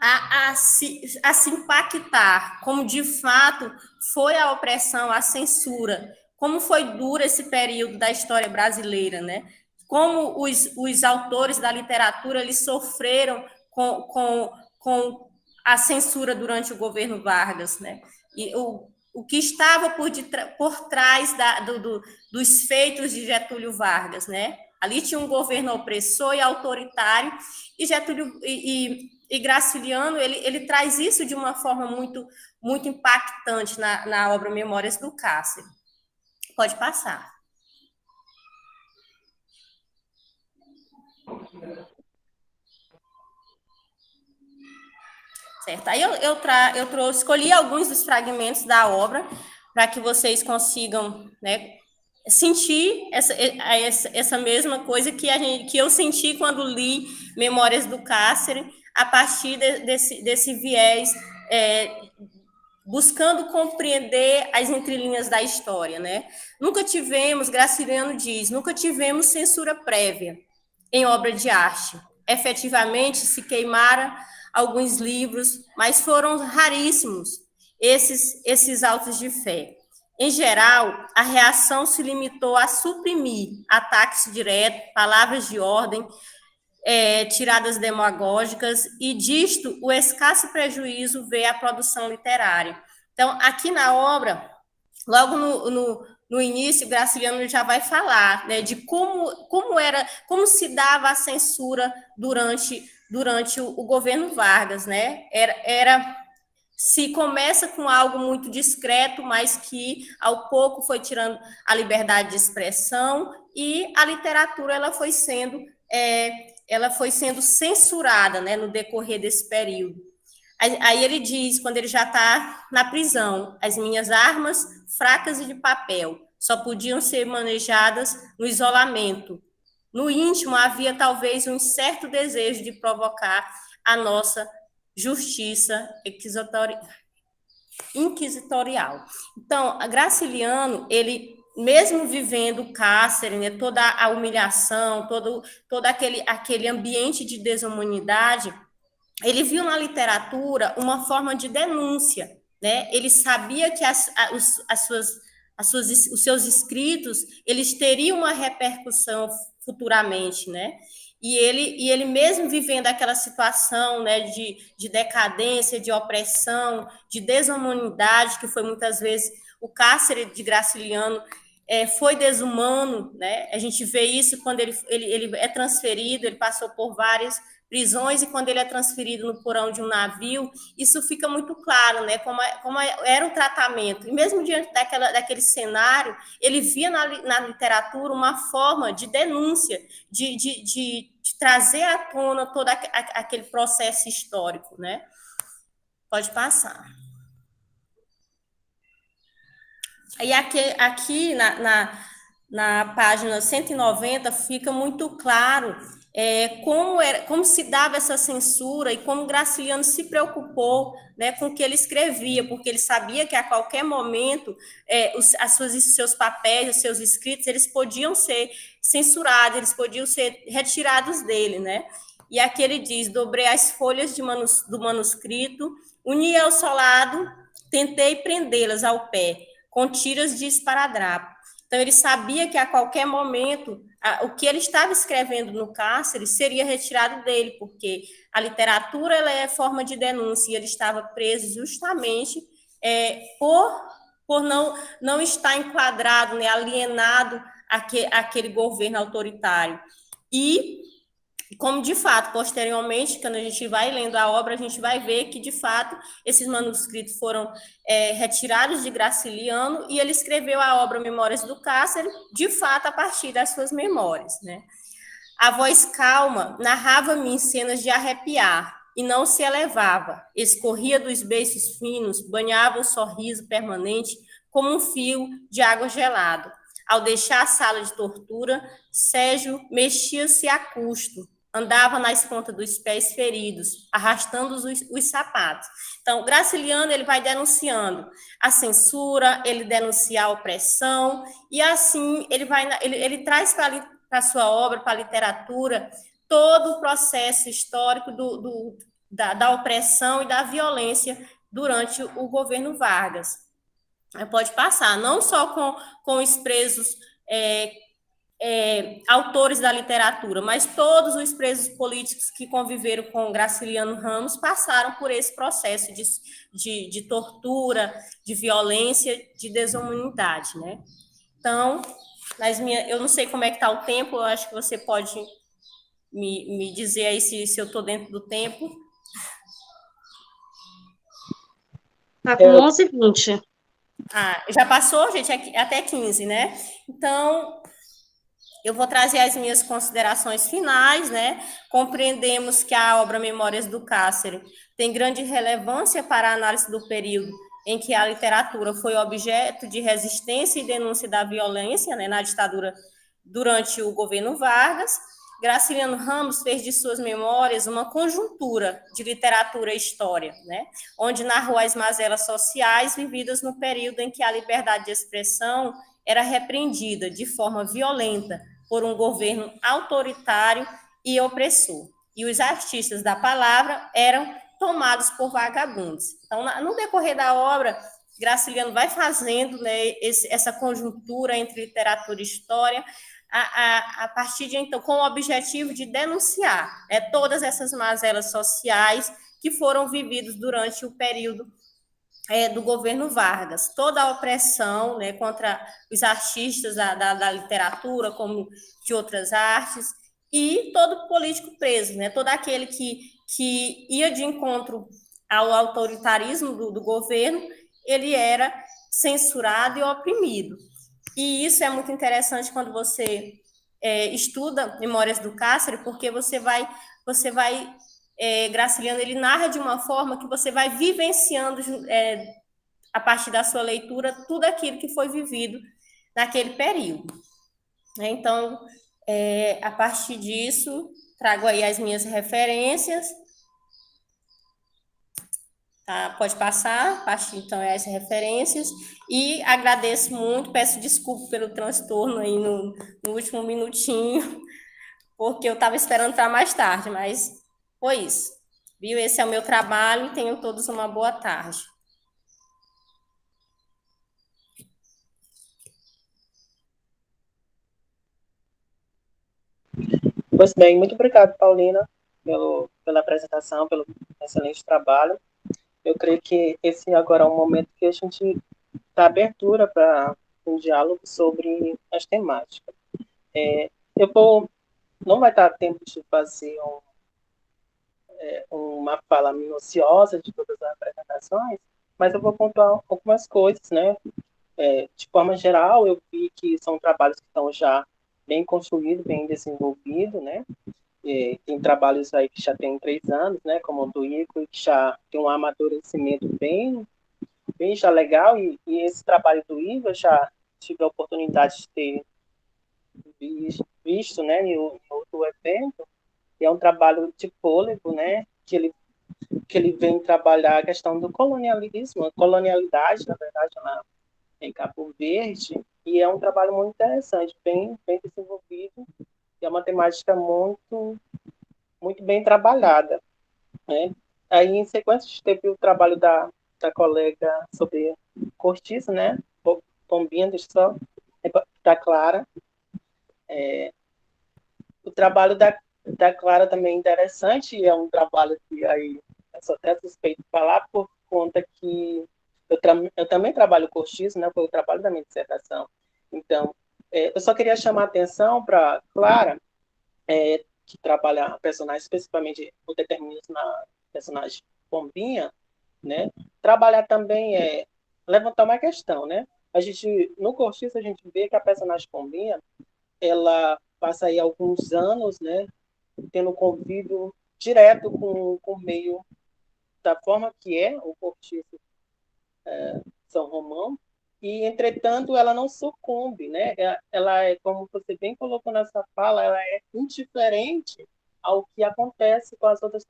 a se impactar, como de fato foi a opressão, a censura, como foi duro esse período da história brasileira, né? Como os autores da literatura eles sofreram com a censura durante o governo Vargas, né? E o que estava por trás dos feitos de Getúlio Vargas, né? Ali tinha um governo opressor e autoritário, e Graciliano, ele traz isso de uma forma muito impactante na obra Memórias do Cárcere. Pode passar. Certo. Aí eu escolhi alguns dos fragmentos da obra para que vocês consigam, né, sentir essa mesma coisa que eu senti quando li Memórias do Cárcere, a partir desse viés, buscando compreender as entrelinhas da história, né? Graciliano diz, nunca tivemos censura prévia em obra de arte. Efetivamente, se queimaram alguns livros, mas foram raríssimos esses autos de fé. Em geral, a reação se limitou a suprimir ataques diretos, palavras de ordem, tiradas demagógicas, e disto o escasso prejuízo vê a produção literária. Então, aqui na obra, logo no início, Graciliano já vai falar, né, de como se dava a censura durante o governo Vargas, né? Se começa com algo muito discreto, mas que ao pouco foi tirando a liberdade de expressão, e a literatura ela foi sendo censurada, né, no decorrer desse período. Aí ele diz, quando ele já está na prisão, as minhas armas, fracas e de papel, só podiam ser manejadas no isolamento. No íntimo havia talvez um certo desejo de provocar a nossa justiça inquisitorial. Então, a Graciliano, ele, mesmo vivendo o cárcere, né, toda a humilhação, todo aquele ambiente de desumanidade, ele viu na literatura uma forma de denúncia, né? Ele sabia que os seus escritos, eles teriam uma repercussão futuramente, né? E ele mesmo vivendo aquela situação, né, de decadência, de opressão, de desumanidade, que foi muitas vezes o cárcere de Graciliano, foi desumano, né? A gente vê isso quando ele é transferido, ele passou por várias prisões, e quando ele é transferido no porão de um navio, isso fica muito claro, né? Como era o tratamento. E mesmo diante daquele cenário, ele via na literatura uma forma de denúncia, de trazer à tona todo aquele processo histórico, né? Pode passar. Aí aqui na página 190 fica muito claro como se dava essa censura, e como Graciliano se preocupou, né, com o que ele escrevia, porque ele sabia que a qualquer momento seus papéis, os seus escritos, eles podiam ser censurados, eles podiam ser retirados dele, né? E aqui ele diz: dobrei as folhas do manuscrito, uni ao solado, tentei prendê-las ao pé, com tiras de esparadrapo. Então, ele sabia que a qualquer momento o que ele estava escrevendo no cárcere seria retirado dele, porque a literatura ela é forma de denúncia, e ele estava preso justamente por não estar enquadrado, né, alienado àquele governo autoritário. E, como de fato, posteriormente, quando a gente vai lendo a obra, a gente vai ver que, de fato, esses manuscritos foram retirados de Graciliano, e ele escreveu a obra Memórias do Cárcere, de fato, a partir das suas memórias, né? A voz calma narrava-me em cenas de arrepiar, e não se elevava, escorria dos beiços finos, banhava o sorriso permanente como um fio de água gelada. Ao deixar a sala de tortura, Sérgio mexia-se a custo, andava nas pontas dos pés feridos, arrastando os sapatos. Então, Graciliano ele vai denunciando a censura, ele denuncia a opressão, e assim ele traz para a sua obra, para a literatura, todo o processo histórico da opressão e da violência durante o governo Vargas. Pode passar, não só com os presos autores da literatura, mas todos os presos políticos que conviveram com Graciliano Ramos passaram por esse processo de tortura, de violência, de desumanidade, né? Então, eu não sei como é que está o tempo, eu acho que você pode me dizer aí se eu estou dentro do tempo. Tá com 11h20. Já passou, gente, até 15, né? Então, eu vou trazer as minhas considerações finais, né? Compreendemos que a obra Memórias do Cárcere tem grande relevância para a análise do período em que a literatura foi objeto de resistência e denúncia da violência, né, na ditadura durante o governo Vargas. Graciliano Ramos fez de suas memórias uma conjuntura de literatura e história, né, onde narrou as mazelas sociais vividas no período em que a liberdade de expressão era repreendida de forma violenta por um governo autoritário e opressor. E os artistas da palavra eram tomados por vagabundos. Então, no decorrer da obra, Graciliano vai fazendo, né, essa conjuntura entre literatura e história, a partir de então, com o objetivo de denunciar, né, todas essas mazelas sociais que foram vividas durante o período do governo Vargas, toda a opressão, né, contra os artistas da literatura, como de outras artes, e todo político preso, né, todo aquele que ia de encontro ao autoritarismo do governo, ele era censurado e oprimido. E isso é muito interessante quando você estuda Memórias do Cárcere, porque você vai Graciliano, ele narra de uma forma que você vai vivenciando, a partir da sua leitura, tudo aquilo que foi vivido naquele período. Então, a partir disso, trago aí as minhas referências. Tá? Pode passar, então, as referências. E agradeço muito, peço desculpa pelo transtorno aí no último minutinho, porque eu estava esperando para mais tarde, mas foi isso. Viu? Esse é o meu trabalho e tenham todos uma boa tarde. Pois bem, muito obrigado, Paulina, pela apresentação, pelo excelente trabalho. Eu creio que esse agora é um momento que a gente dá abertura para um diálogo sobre as temáticas. Não vai dar tempo de fazer uma fala minuciosa de todas as apresentações, mas eu vou pontuar algumas coisas, né? De forma geral, eu vi que são trabalhos que estão já bem construídos, bem desenvolvidos, né? Tem trabalhos aí que já tem 3 anos, né? Como o do Igor, que já tem um amadurecimento bem já legal, e esse trabalho do Igor eu já tive a oportunidade de ter visto, né? Em outro evento, e é um trabalho de fôlego, né? Que ele vem trabalhar a questão do colonialismo, a colonialidade, na verdade, lá em Cabo Verde, e é um trabalho muito interessante, bem desenvolvido, e é uma temática muito bem trabalhada, né? Aí, em sequência, teve o trabalho da colega sobre cortiça, né? Pombinha, deixa eu só, da Clara. O trabalho da Clara também é interessante, e é um trabalho que aí eu sou até suspeito de falar, por conta que eu também trabalho cortiço, né? Foi o trabalho da minha dissertação. Então, eu só queria chamar a atenção para Clara, que trabalha a personagem, especificamente o determinismo na personagem Pombinha, né? Trabalhar também levantar uma questão, né? No cortiço, a gente vê que a personagem Pombinha, ela passa aí alguns anos, né? Tendo convívio direto com o meio da forma que é o cortiço São Romão, e, entretanto, ela não sucumbe, né? Ela é, como você bem colocou nessa fala, ela é indiferente ao que acontece com as outras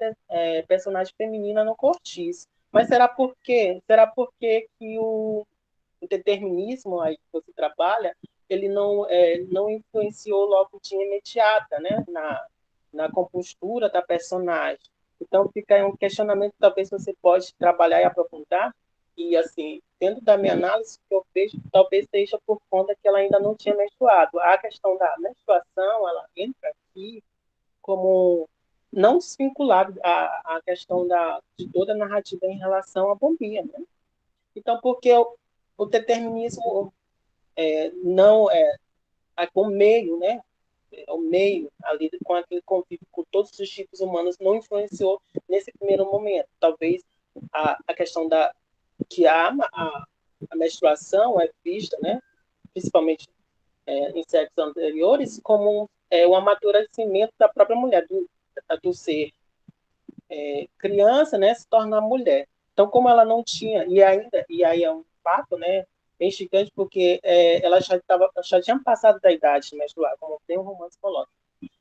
personagens femininas no cortiço. Mas será por quê? Será porque que o determinismo aí que você trabalha, ele não influenciou logo de imediata, né? Na compostura da personagem. Então, fica aí um questionamento que talvez você pode trabalhar e aprofundar. E, assim, dentro da minha análise, que eu vejo, talvez seja por conta que ela ainda não tinha menstruado. A questão da menstruação, ela entra aqui como não desvinculada à questão de toda a narrativa em relação à Pombinha, né? Então, porque o determinismo não com o meio, né? O meio ali com aquele convívio com todos os tipos humanos não influenciou nesse primeiro momento. Talvez a questão da que a menstruação é vista, né? Principalmente em sexos anteriores, como um amadurecimento da própria mulher, do ser criança, né, se tornar mulher. Então, como ela não tinha, e aí é um fato, né, bem chocante, porque ela já tinha passado da idade de menstruar, como tem um romance coloca.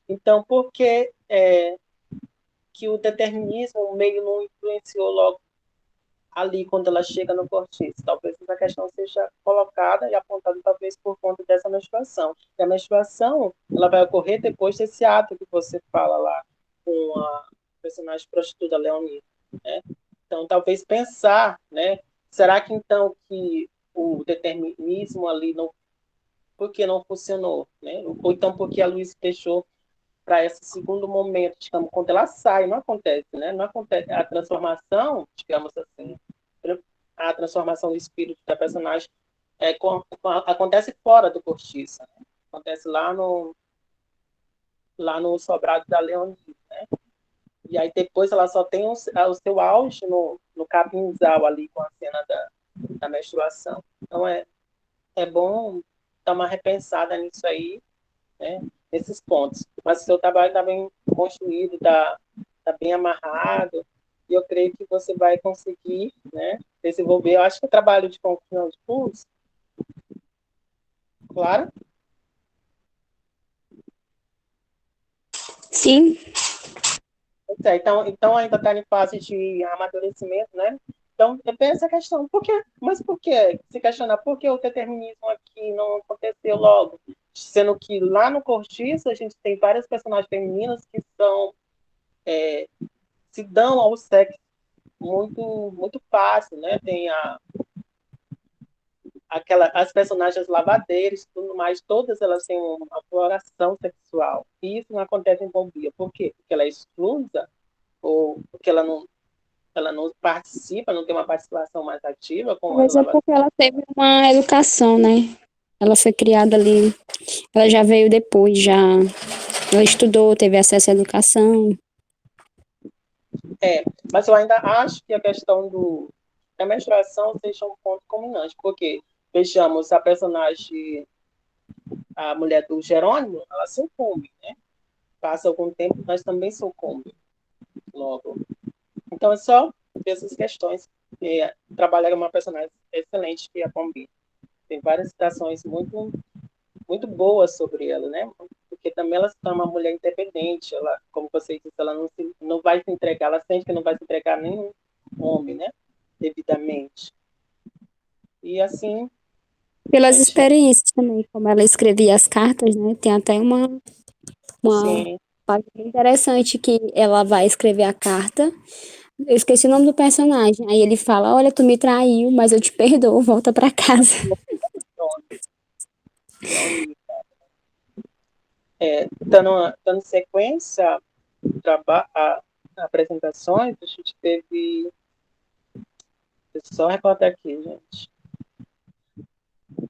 Então, por que que o determinismo, o meio não influenciou logo ali quando ela chega no cortiço? Talvez essa questão seja colocada e apontada talvez por conta dessa menstruação. E a menstruação, ela vai ocorrer depois desse ato que você fala lá com a personagem prostituta Leonina, né? Então, talvez pensar, né? Será que então que o determinismo ali não, por que não funcionou, né? Ou então porque a Luísa deixou para esse segundo momento, digamos, quando ela sai, não acontece, né? Não acontece a transformação, digamos assim, a transformação do espírito da personagem acontece fora do cortiço, né? Acontece lá no sobrado da Leonina, né? E aí depois ela só tem o seu auge no capinzal ali com a cena da menstruação. Então é bom dar uma repensada nisso aí, né? Nesses pontos. Mas o seu trabalho está bem construído, está bem amarrado, e eu creio que você vai conseguir, né, desenvolver. Eu acho que o trabalho de conclusão de curso, claro. Sim, Então ainda está em fase de amadurecimento, né? Então, pensa a questão, mas por que? Se questionar por que o determinismo aqui não aconteceu logo? Sendo que lá no Cortiço a gente tem várias personagens femininas que se dão ao sexo muito, muito fácil, né? Tem as personagens lavadeiras e tudo mais, todas elas têm uma floração sexual. E isso não acontece em Bombia. Por quê? Porque ela é exclusa, ou porque ela não participa, não tem uma participação mais ativa com as talvez é lavadoras. porque ela teve uma educação, né? Ela foi criada ali, ela já veio depois, ela estudou, teve acesso à educação. Mas eu ainda acho que a questão da menstruação seja um ponto culminante, porque, vejamos, a personagem, a mulher do Jerônimo, ela sucumbe, né? Passa algum tempo, mas também sucumbe logo. Então, é só ver essas questões. Trabalhar uma personagem excelente, que é a Pombi. Tem várias citações muito, muito boas sobre ela, né? Porque também ela se torna uma mulher independente. Ela, como você disse, ela não vai se entregar, ela sente que não vai se entregar a nenhum homem, né? Devidamente. E assim, Pelas gente, experiências também, como ela escrevia as cartas, né? Tem até uma sim, página interessante que ela vai escrever a carta. Eu esqueci o nome do personagem. Aí ele fala: Olha, tu me traiu, mas eu te perdoo, volta pra casa. Leonina. Dando sequência a apresentações, a gente teve. Deixa eu só recordar aqui, gente.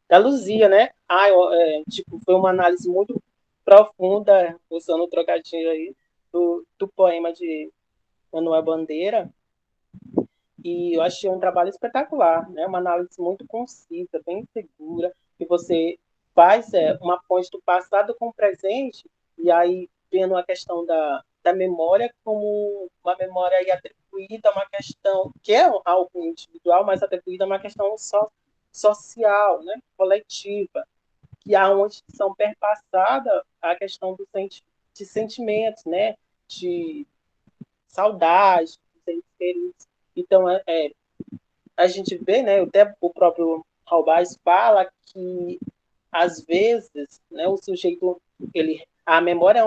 Da Luzia, né? Foi uma análise muito profunda, usando o trocadilho aí, do poema de Manuel Bandeira, e eu achei um trabalho espetacular, né? Uma análise muito concisa, bem segura, que você faz uma ponte do passado com o presente, e aí vendo a questão da memória como uma memória aí atribuída a uma questão, que é algo individual, mas atribuída a uma questão social, né? Coletiva, que há onde são perpassadas a questão de sentimentos, né? De saudade, de seres queridos. Então, a gente vê, né, até o próprio Raubais fala que, às vezes, né, o sujeito, a memória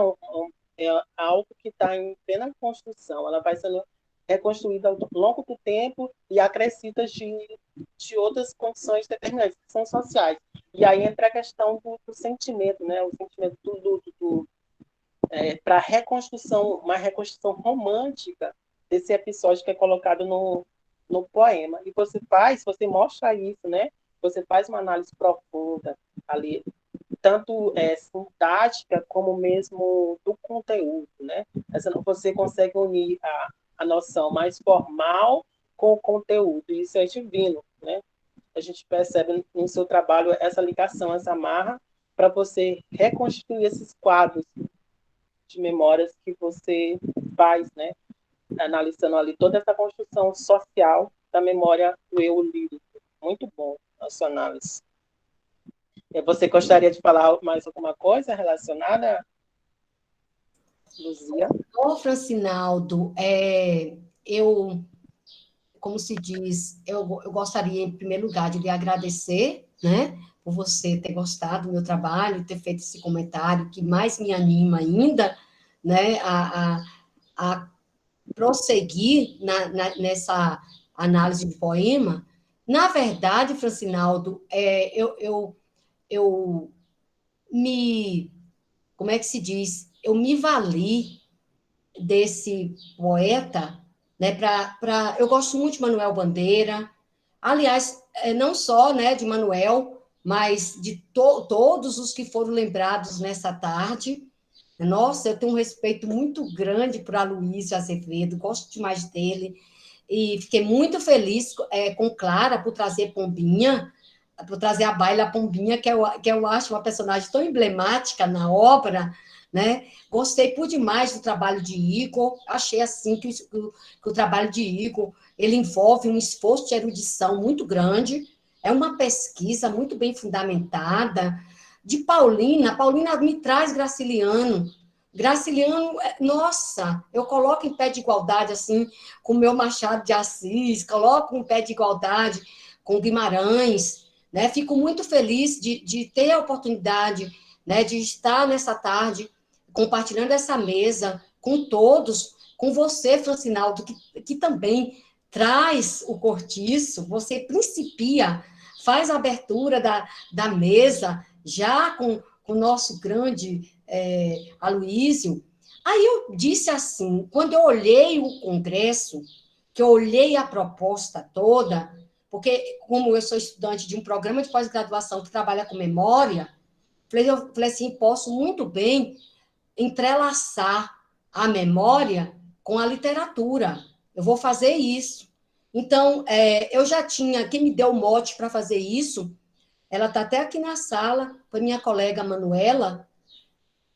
é algo que está em plena construção, ela vai sendo reconstruída ao longo do tempo e acrescida de outras condições determinantes, que são sociais. E aí entra a questão do sentimento, né, o sentimento do luto, para uma reconstrução romântica desse episódio que é colocado no poema. E você mostra isso, né? Você faz uma análise profunda ali tanto sintática como mesmo do conteúdo, né? Você consegue unir a noção mais formal com o conteúdo, e isso é divino, né? A gente percebe no seu trabalho essa ligação, essa amarra, para você reconstruir esses quadros de memórias que você faz, né? Analisando ali toda essa construção social da memória do eu lírico. Muito bom a sua análise. Você gostaria de falar mais alguma coisa relacionada, Luzia? Ô, Francinaldo, como se diz, eu gostaria, em primeiro lugar, de lhe agradecer, né, por você ter gostado do meu trabalho, ter feito esse comentário, que mais me anima ainda, né, a prosseguir nessa análise de poema. Na verdade, Francinaldo, eu me, como é que se diz? Eu me vali desse poeta, né, eu gosto muito de Manuel Bandeira, aliás, não só, né, de Manuel, mas de todos os que foram lembrados nessa tarde. Nossa, eu tenho um respeito muito grande por Aloysio Azevedo, gosto demais dele, e fiquei muito feliz com Clara por trazer Pombinha, por trazer a Baila Pombinha, que eu acho uma personagem tão emblemática na obra, né? Gostei por demais do trabalho de Igor, achei assim que o trabalho de Igor, ele envolve um esforço de erudição muito grande, é uma pesquisa muito bem fundamentada. De Paulina me traz Graciliano, nossa, eu coloco em pé de igualdade, assim, com o meu Machado de Assis, coloco em pé de igualdade com Guimarães, né? Fico muito feliz de ter a oportunidade, né, de estar nessa tarde compartilhando essa mesa com todos, com você, Francinaldo, que também traz o cortiço, você principia, faz a abertura da mesa, já com o nosso grande Aloysio. Aí eu disse assim, quando eu olhei o congresso, que eu olhei a proposta toda, porque como eu sou estudante de um programa de pós-graduação que trabalha com memória, eu falei assim, posso muito bem entrelaçar a memória com a literatura. Eu vou fazer isso. Então, eu já tinha, quem me deu o mote para fazer isso, ela está até aqui na sala, foi minha colega Manuela,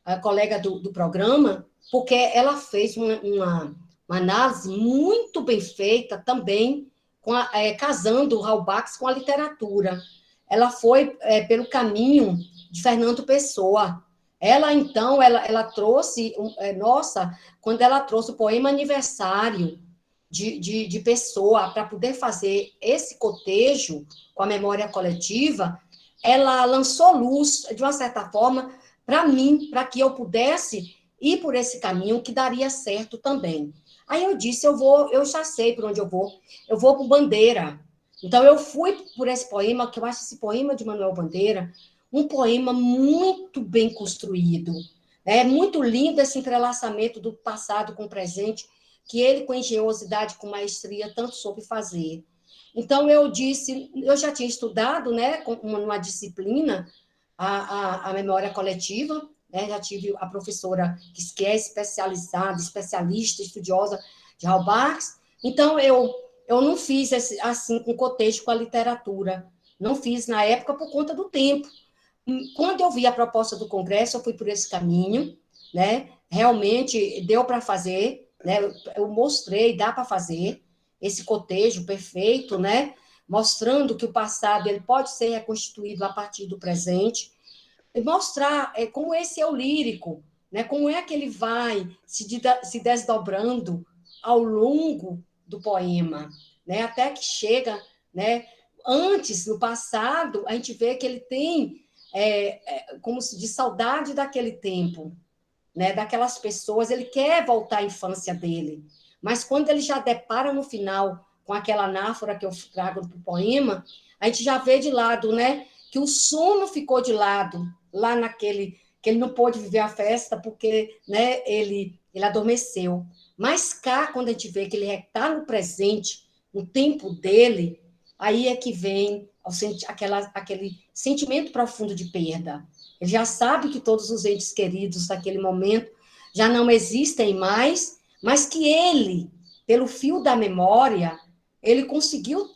a colega do programa, porque ela fez uma análise muito bem feita também, casando o Raul Bax com a literatura. Ela foi pelo caminho de Fernando Pessoa. Ela, então, ela trouxe, quando ela trouxe o poema Aniversário de Pessoa, para poder fazer esse cotejo com a memória coletiva, ela lançou luz, de uma certa forma, para mim, para que eu pudesse ir por esse caminho que daria certo também. Aí eu disse, eu já sei por onde eu vou para Bandeira. Então, eu fui por esse poema, que eu acho esse poema de Manuel Bandeira um poema muito bem construído. É muito lindo esse entrelaçamento do passado com o presente, que ele, com engenhosidade, com maestria, tanto soube fazer. Então, eu disse, eu já tinha estudado, né, numa disciplina, a memória coletiva, né, já tive a professora que é especializada, especialista, estudiosa de Raul Bax. Então, eu não fiz assim, com cotejo com a literatura, não fiz na época por conta do tempo. Quando eu vi a proposta do Congresso, eu fui por esse caminho, né? Realmente deu para fazer, né? Eu mostrei, dá para fazer esse cotejo perfeito, né? Mostrando que o passado ele pode ser reconstituído a partir do presente, e mostrar como esse é o lírico, né? Como é que ele vai se desdobrando ao longo do poema, né? Até que chega, né? Antes, no passado, a gente vê que ele tem como se diz, saudade daquele tempo, né? Daquelas pessoas, ele quer voltar à infância dele, mas quando ele já depara no final com aquela anáfora que eu trago do poema, a gente já vê de lado, né? Que o sono ficou de lado, lá naquele, que ele não pôde viver a festa porque, né, ele adormeceu. Mas cá, quando a gente vê que ele está no presente, no tempo dele, aí é que vem aquele sentimento profundo de perda. Ele já sabe que todos os entes queridos daquele momento já não existem mais, mas que ele, pelo fio da memória, ele conseguiu,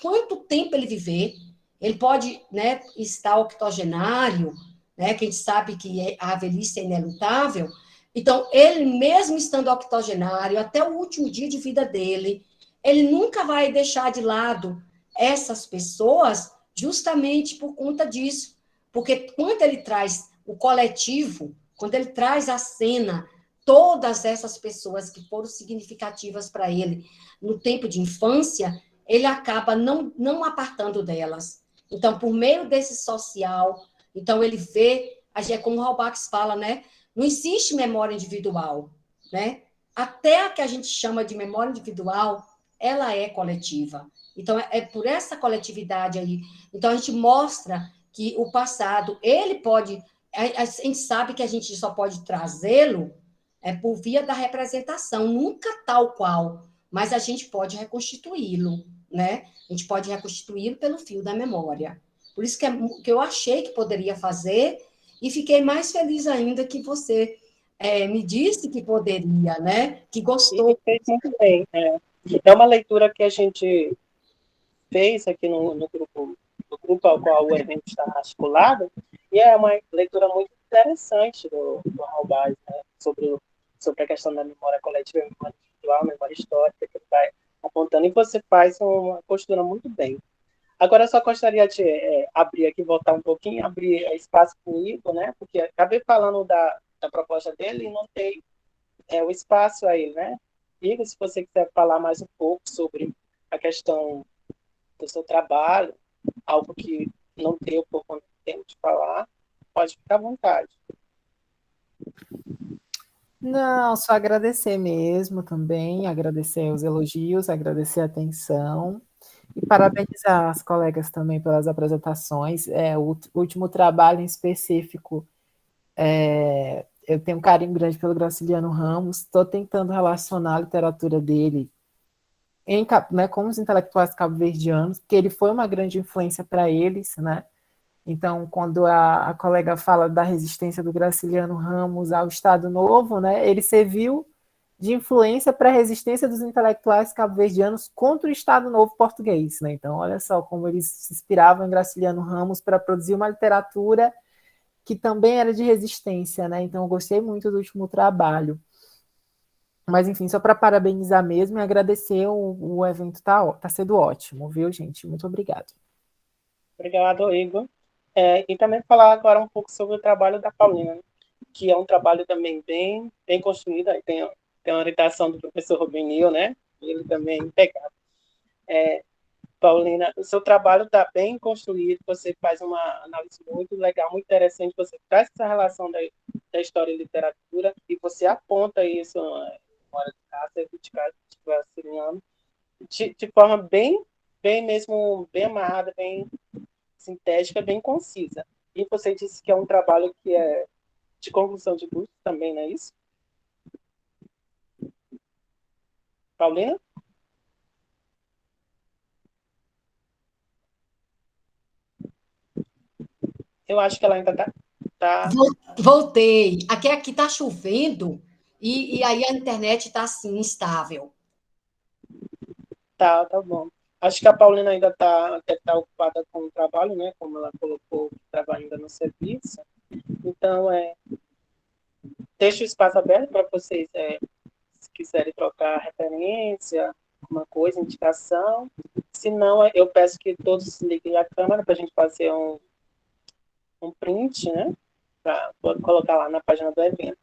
quanto tempo ele viver, ele pode, né, estar octogenário, né, que a gente sabe que a velhice é inelutável. Então, ele mesmo estando octogenário, até o último dia de vida dele, ele nunca vai deixar de lado essas pessoas justamente por conta disso. Porque quando ele traz o coletivo, quando ele traz à cena todas essas pessoas que foram significativas para ele no tempo de infância, ele acaba não apartando delas. Então, por meio desse social, então ele vê, como o Halbach fala, né? Não existe memória individual, né? Até a que a gente chama de memória individual, ela é coletiva. Então, é por essa coletividade aí. Então, a gente mostra que o passado, ele pode... A gente sabe que a gente só pode trazê-lo por via da representação, nunca tal qual, mas a gente pode reconstituí-lo, né? A gente pode reconstituí-lo pelo fio da memória. Por isso que eu achei que poderia fazer, e fiquei mais feliz ainda que você me disse que poderia, né? Que gostou. E fez muito bem. É uma leitura que a gente fez aqui no grupo ao qual o evento está articulado, e é uma leitura muito interessante do Halbach, né? sobre a questão da memória coletiva, memória individual, memória histórica, que ele vai apontando, e você faz uma postura muito bem. Agora, eu só gostaria de abrir aqui, voltar um pouquinho, abrir espaço para o Igor, né? Porque acabei falando da proposta dele e não dei o espaço a ele, né? Igor, se você quiser falar mais um pouco sobre a questão do seu trabalho, algo que não deu por quanto tempo de falar, pode ficar à vontade. Não, só agradecer mesmo também, agradecer os elogios, agradecer a atenção e parabenizar as colegas também pelas apresentações. O último trabalho em específico, eu tenho um carinho grande pelo Graciliano Ramos, estou tentando relacionar a literatura dele com os intelectuais cabo-verdianos, porque ele foi uma grande influência para eles, né? Então, quando a colega fala da resistência do Graciliano Ramos ao Estado Novo, né, ele serviu de influência para a resistência dos intelectuais cabo-verdianos contra o Estado Novo português, né? Então, olha só como eles se inspiravam em Graciliano Ramos para produzir uma literatura que também era de resistência, né? Então, eu gostei muito do último trabalho. Mas, enfim, só para parabenizar mesmo e agradecer, o evento tá sendo ótimo, viu, gente? Muito obrigado. Obrigado, Igor. E também falar agora um pouco sobre o trabalho da Paulina, né? Que é um trabalho também bem construído. Aí tem a orientação do professor Rubinil, né? Ele também é impecável. Paulina, o seu trabalho está bem construído, você faz uma análise muito legal, muito interessante, você traz essa relação da história e literatura, e você aponta isso na hora de Cássio, de Graciliano, de forma bem mesmo, bem amarrada, bem sintética, bem concisa. E você disse que é um trabalho que é de conclusão de curso também, não é isso? Paulina? Eu acho que ela ainda tá... Voltei. Aqui está chovendo e aí a internet está assim, instável. Tá bom. Acho que a Paulina ainda deve estar ocupada com o trabalho, né? Como ela colocou, trabalha ainda no serviço. Então, deixa o espaço aberto para vocês, se quiserem trocar referência, alguma coisa, indicação. Se não, eu peço que todos liguem a câmera para a gente fazer um print, né? Para colocar lá na página do evento.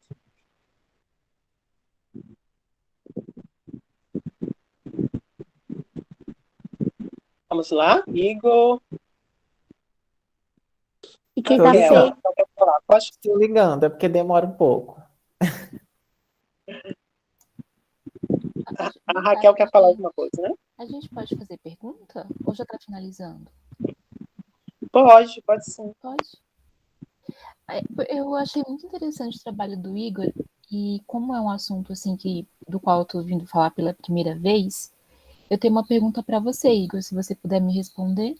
Vamos lá, Igor. E quem está sem... Estou ligando, é porque demora um pouco. A Raquel quer falar alguma coisa, né? A gente pode fazer pergunta? Ou já está finalizando? Pode sim. Pode. Eu achei muito interessante o trabalho do Igor, e como é um assunto assim do qual eu estou vindo falar pela primeira vez, Eu tenho uma pergunta para você, Igor, se você puder me responder.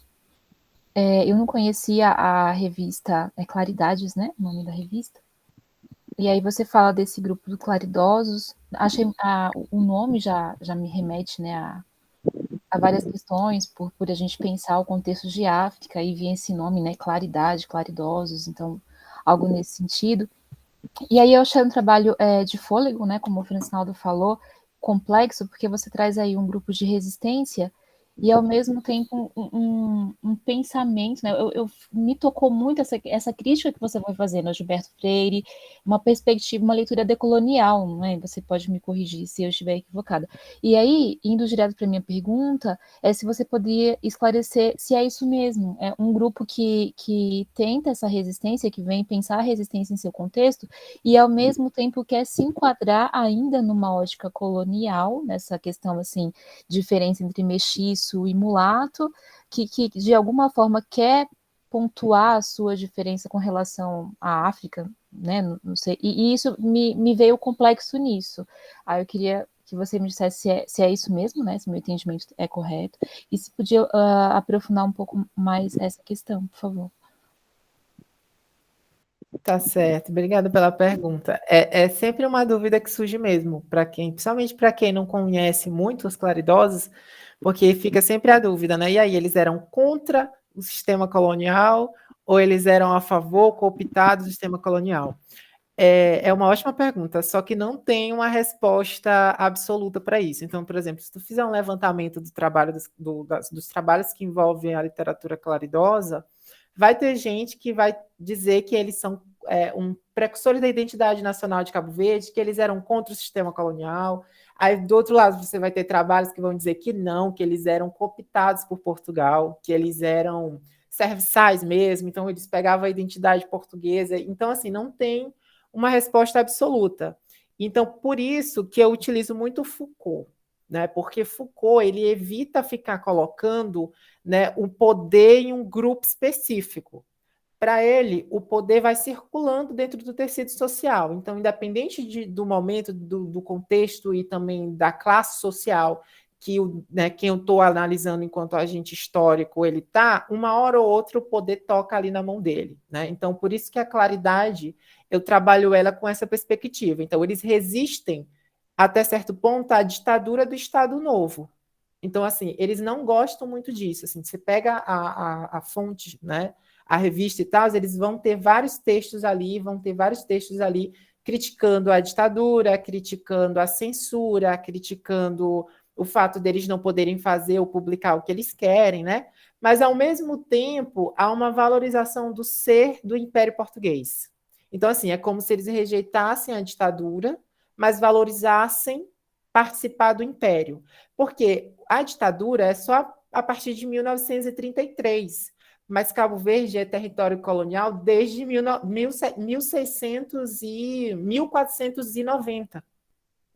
Eu não conhecia a revista Claridades, né? O nome da revista. E aí você fala desse grupo do Claridosos. Achei o nome já me remete, né, a várias questões, por a gente pensar o contexto de África, e vir esse nome, né, Claridade, Claridosos, então algo nesse sentido. E aí eu achei um trabalho de fôlego, né, como o Francinaldo falou, complexo, porque você traz aí um grupo de resistência e, ao mesmo tempo, um pensamento, né? Me tocou muito essa crítica que você foi fazendo a Gilberto Freire, uma perspectiva, uma leitura decolonial, né? Você pode me corrigir se eu estiver equivocada. E aí, indo direto para a minha pergunta, se você poderia esclarecer se é isso mesmo, é um grupo que tenta essa resistência, que vem pensar a resistência em seu contexto, e, ao mesmo tempo, quer se enquadrar ainda numa ótica colonial, nessa questão, assim, diferença entre mestiço e mulato, que de alguma forma quer pontuar a sua diferença com relação à África, né? Não sei, e isso me veio complexo nisso. Aí eu queria que você me dissesse se é isso mesmo, né? Se meu entendimento é correto, e se podia aprofundar um pouco mais essa questão, por favor. Tá certo, obrigada pela pergunta. É sempre uma dúvida que surge mesmo, principalmente para quem não conhece muito os claridosos, porque fica sempre a dúvida, né? E aí, eles eram contra o sistema colonial ou eles eram a favor, cooptados do sistema colonial? É uma ótima pergunta, só que não tem uma resposta absoluta para isso. Então, por exemplo, se tu fizer um levantamento do trabalho dos trabalhos que envolvem a literatura claridosa, vai ter gente que vai dizer que eles são um precursor da identidade nacional de Cabo Verde, que eles eram contra o sistema colonial. Aí, do outro lado, você vai ter trabalhos que vão dizer que não, que eles eram cooptados por Portugal, que eles eram serviçais mesmo, então eles pegavam a identidade portuguesa. Então, assim, não tem uma resposta absoluta. Então, por isso que eu utilizo muito Foucault, né? Porque Foucault, ele evita ficar colocando, né, o poder em um grupo específico. Para ele, o poder vai circulando dentro do tecido social. Então, independente do momento, do contexto e também da classe social que quem eu estou analisando enquanto agente histórico ele está, uma hora ou outra o poder toca ali na mão dele, né? Então, por isso que a claridade, eu trabalho ela com essa perspectiva. Então, eles resistem, até certo ponto, à ditadura do Estado Novo. Então, assim, eles não gostam muito disso. Assim, você pega a fonte, né, a revista e tal, eles vão ter vários textos ali, criticando a ditadura, criticando a censura, criticando o fato deles não poderem fazer ou publicar o que eles querem, né? Mas, ao mesmo tempo, há uma valorização do ser do Império Português. Então, assim, é como se eles rejeitassem a ditadura, mas valorizassem participar do Império. Porque a ditadura é só a partir de 1933, mas Cabo Verde é território colonial desde 1490.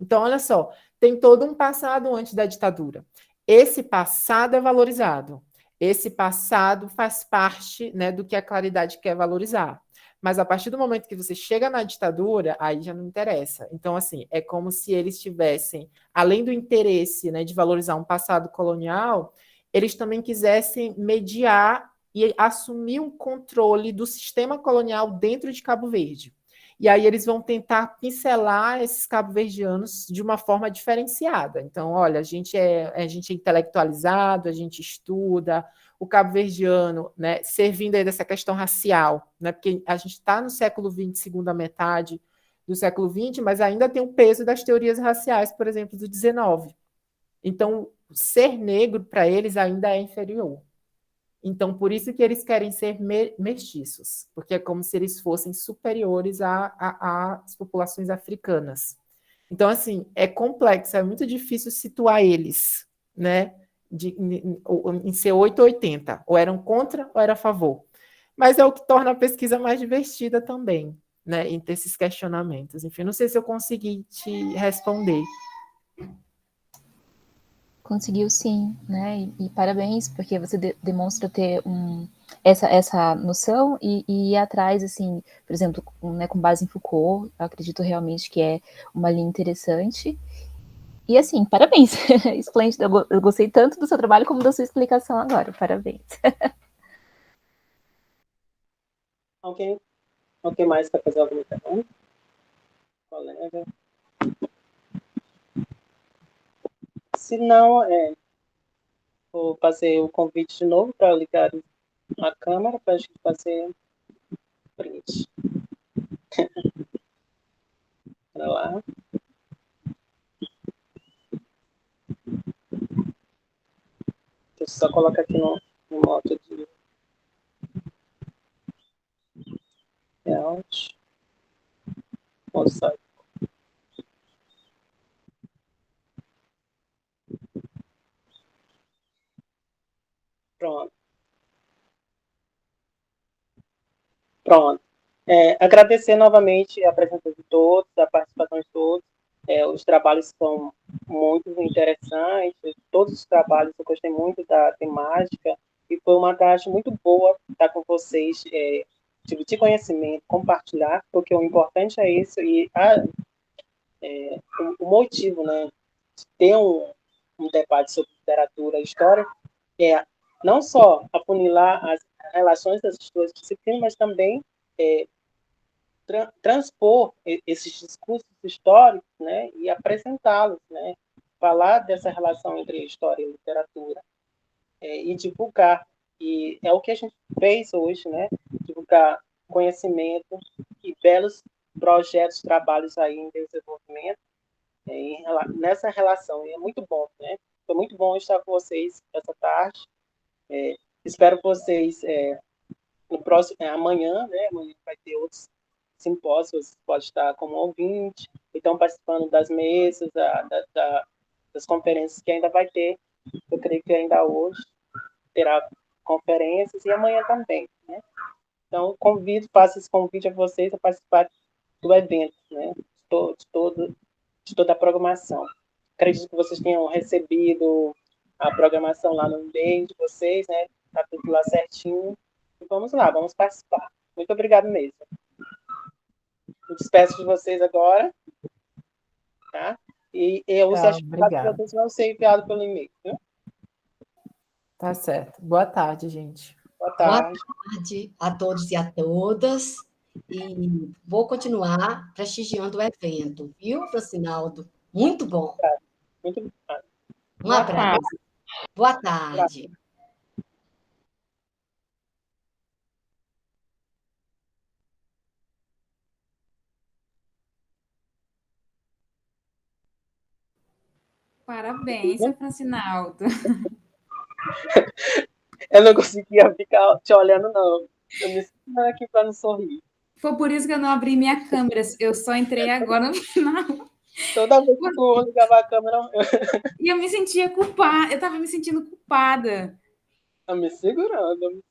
Então, olha só, tem todo um passado antes da ditadura. Esse passado é valorizado. Esse passado faz parte, né, do que a claridade quer valorizar. Mas a partir do momento que você chega na ditadura, aí já não interessa. Então, assim, é como se eles tivessem, além do interesse, né, de valorizar um passado colonial, eles também quisessem mediar e assumir um controle do sistema colonial dentro de Cabo Verde. E aí eles vão tentar pincelar esses cabo-verdianos de uma forma diferenciada. Então, olha, a gente é intelectualizado, a gente estuda, o cabo-verdiano, né, servindo aí dessa questão racial, né, porque a gente está no século XX, segunda metade do século XX, mas ainda tem o peso das teorias raciais, por exemplo, do XIX. Então, ser negro, para eles, ainda é inferior. Então, por isso que eles querem ser mestiços, porque é como se eles fossem superiores às populações africanas. Então, assim, é complexo, é muito difícil situar eles, né, em ser 8 ou 80, ou eram contra ou eram a favor. Mas é o que torna a pesquisa mais divertida também, né, entre esses questionamentos. Enfim, não sei se eu consegui te responder. Conseguiu sim, né? E parabéns, porque você demonstra ter essa noção e ir atrás, assim, por exemplo, né, com base em Foucault, eu acredito realmente que é uma linha interessante. E assim, parabéns. Esplêndido. Eu gostei tanto do seu trabalho como da sua explicação agora. Parabéns. Alguém mais quer fazer alguma pergunta? Colega? Se não, vou fazer o convite de novo para ligar a câmera para a gente fazer print. Para lá. Deixa eu só colocar aqui no modo de layout. Mosaico. Pronto. Pronto. Agradecer novamente a presença de todos, a participação de todos. Os trabalhos são muito interessantes, todos os trabalhos, eu gostei muito da temática, e foi uma tarde muito boa estar com vocês, dividir conhecimento, compartilhar, porque o importante é isso, e o motivo, né, de ter um debate sobre literatura e história é não só afunilar as relações das duas disciplinas, mas também transpor esses discursos históricos, né, e apresentá-los, né, falar dessa relação entre história e literatura, e divulgar. E é o que a gente fez hoje, né, divulgar conhecimento e belos projetos, trabalhos aí em desenvolvimento, nessa relação. E é muito bom, né? Foi muito bom estar com vocês essa tarde. Espero vocês no próximo, amanhã, né? Amanhã vai ter outros simpósios, pode estar como ouvinte, então participando das mesas, das conferências que ainda vai ter. Eu creio que ainda hoje terá conferências e amanhã também, né? Então, faço esse convite a vocês a participar do evento, né? De toda a programação. Acredito que vocês tenham recebido a programação lá no e-mail de vocês, né? Está tudo lá certinho. E vamos lá, vamos participar. Muito obrigado mesmo. Me despeço de vocês agora, tá? E o certificado de vocês vão ser enviado pelo e-mail, viu? Tá certo. Boa tarde, gente. Boa tarde. Boa tarde a todos e a todas. E vou continuar prestigiando o evento, viu, Francinaldo? Muito bom. Muito obrigado. Um abraço. Boa tarde. Parabéns, seu Francinaldo. Eu não conseguia ficar te olhando, não. Eu me segurando aqui para não sorrir. Foi por isso que eu não abri minha câmera. Eu só entrei agora no final. Toda vez que tu ligava a câmera... E eu me sentia culpada. Eu estava me sentindo culpada. Eu me segurando.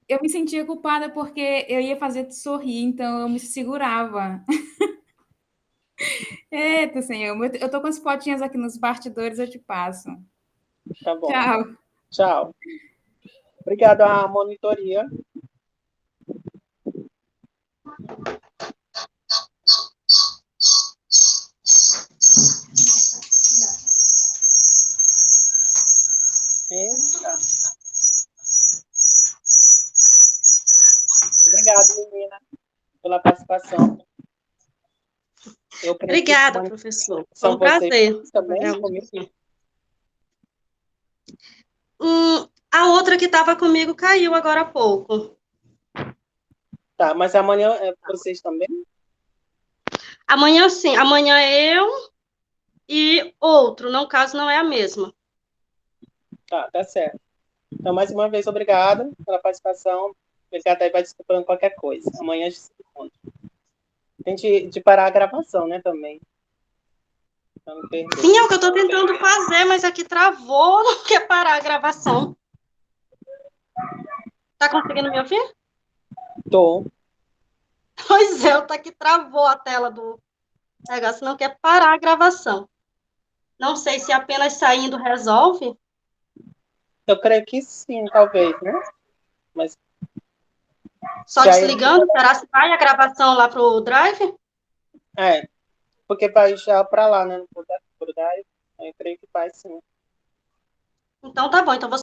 Eu me sentia culpada porque eu ia fazer tu sorrir, então eu me segurava. Eita, senhor. Eu tô com as fotinhas aqui nos bastidores, eu te passo. Tá bom. Tchau. Obrigado à monitoria. Obrigado, menina, pela participação. Obrigada, professor. Foi um prazer. Também comigo. A outra que estava comigo caiu agora há pouco. Tá, mas amanhã vocês também? Amanhã sim. Amanhã eu e outro. No caso, não é a mesma. Tá certo. Então, mais uma vez, obrigada pela participação. Obrigada aí, vai desculpando qualquer coisa. Amanhã a gente se encontra. Tem de parar a gravação, né, também. Sim, é o que eu estou tentando fazer, mas aqui travou, não quer parar a gravação. Tá conseguindo me ouvir? Tô. Pois é, tá aqui travou a tela do negócio, não quer parar a gravação. Não sei se apenas saindo resolve. Eu creio que sim, talvez, né? Mas só desligando, será que vai a gravação lá pro Drive? Porque vai já para lá, né? Pro Drive. Eu creio que vai sim. Então tá bom, então você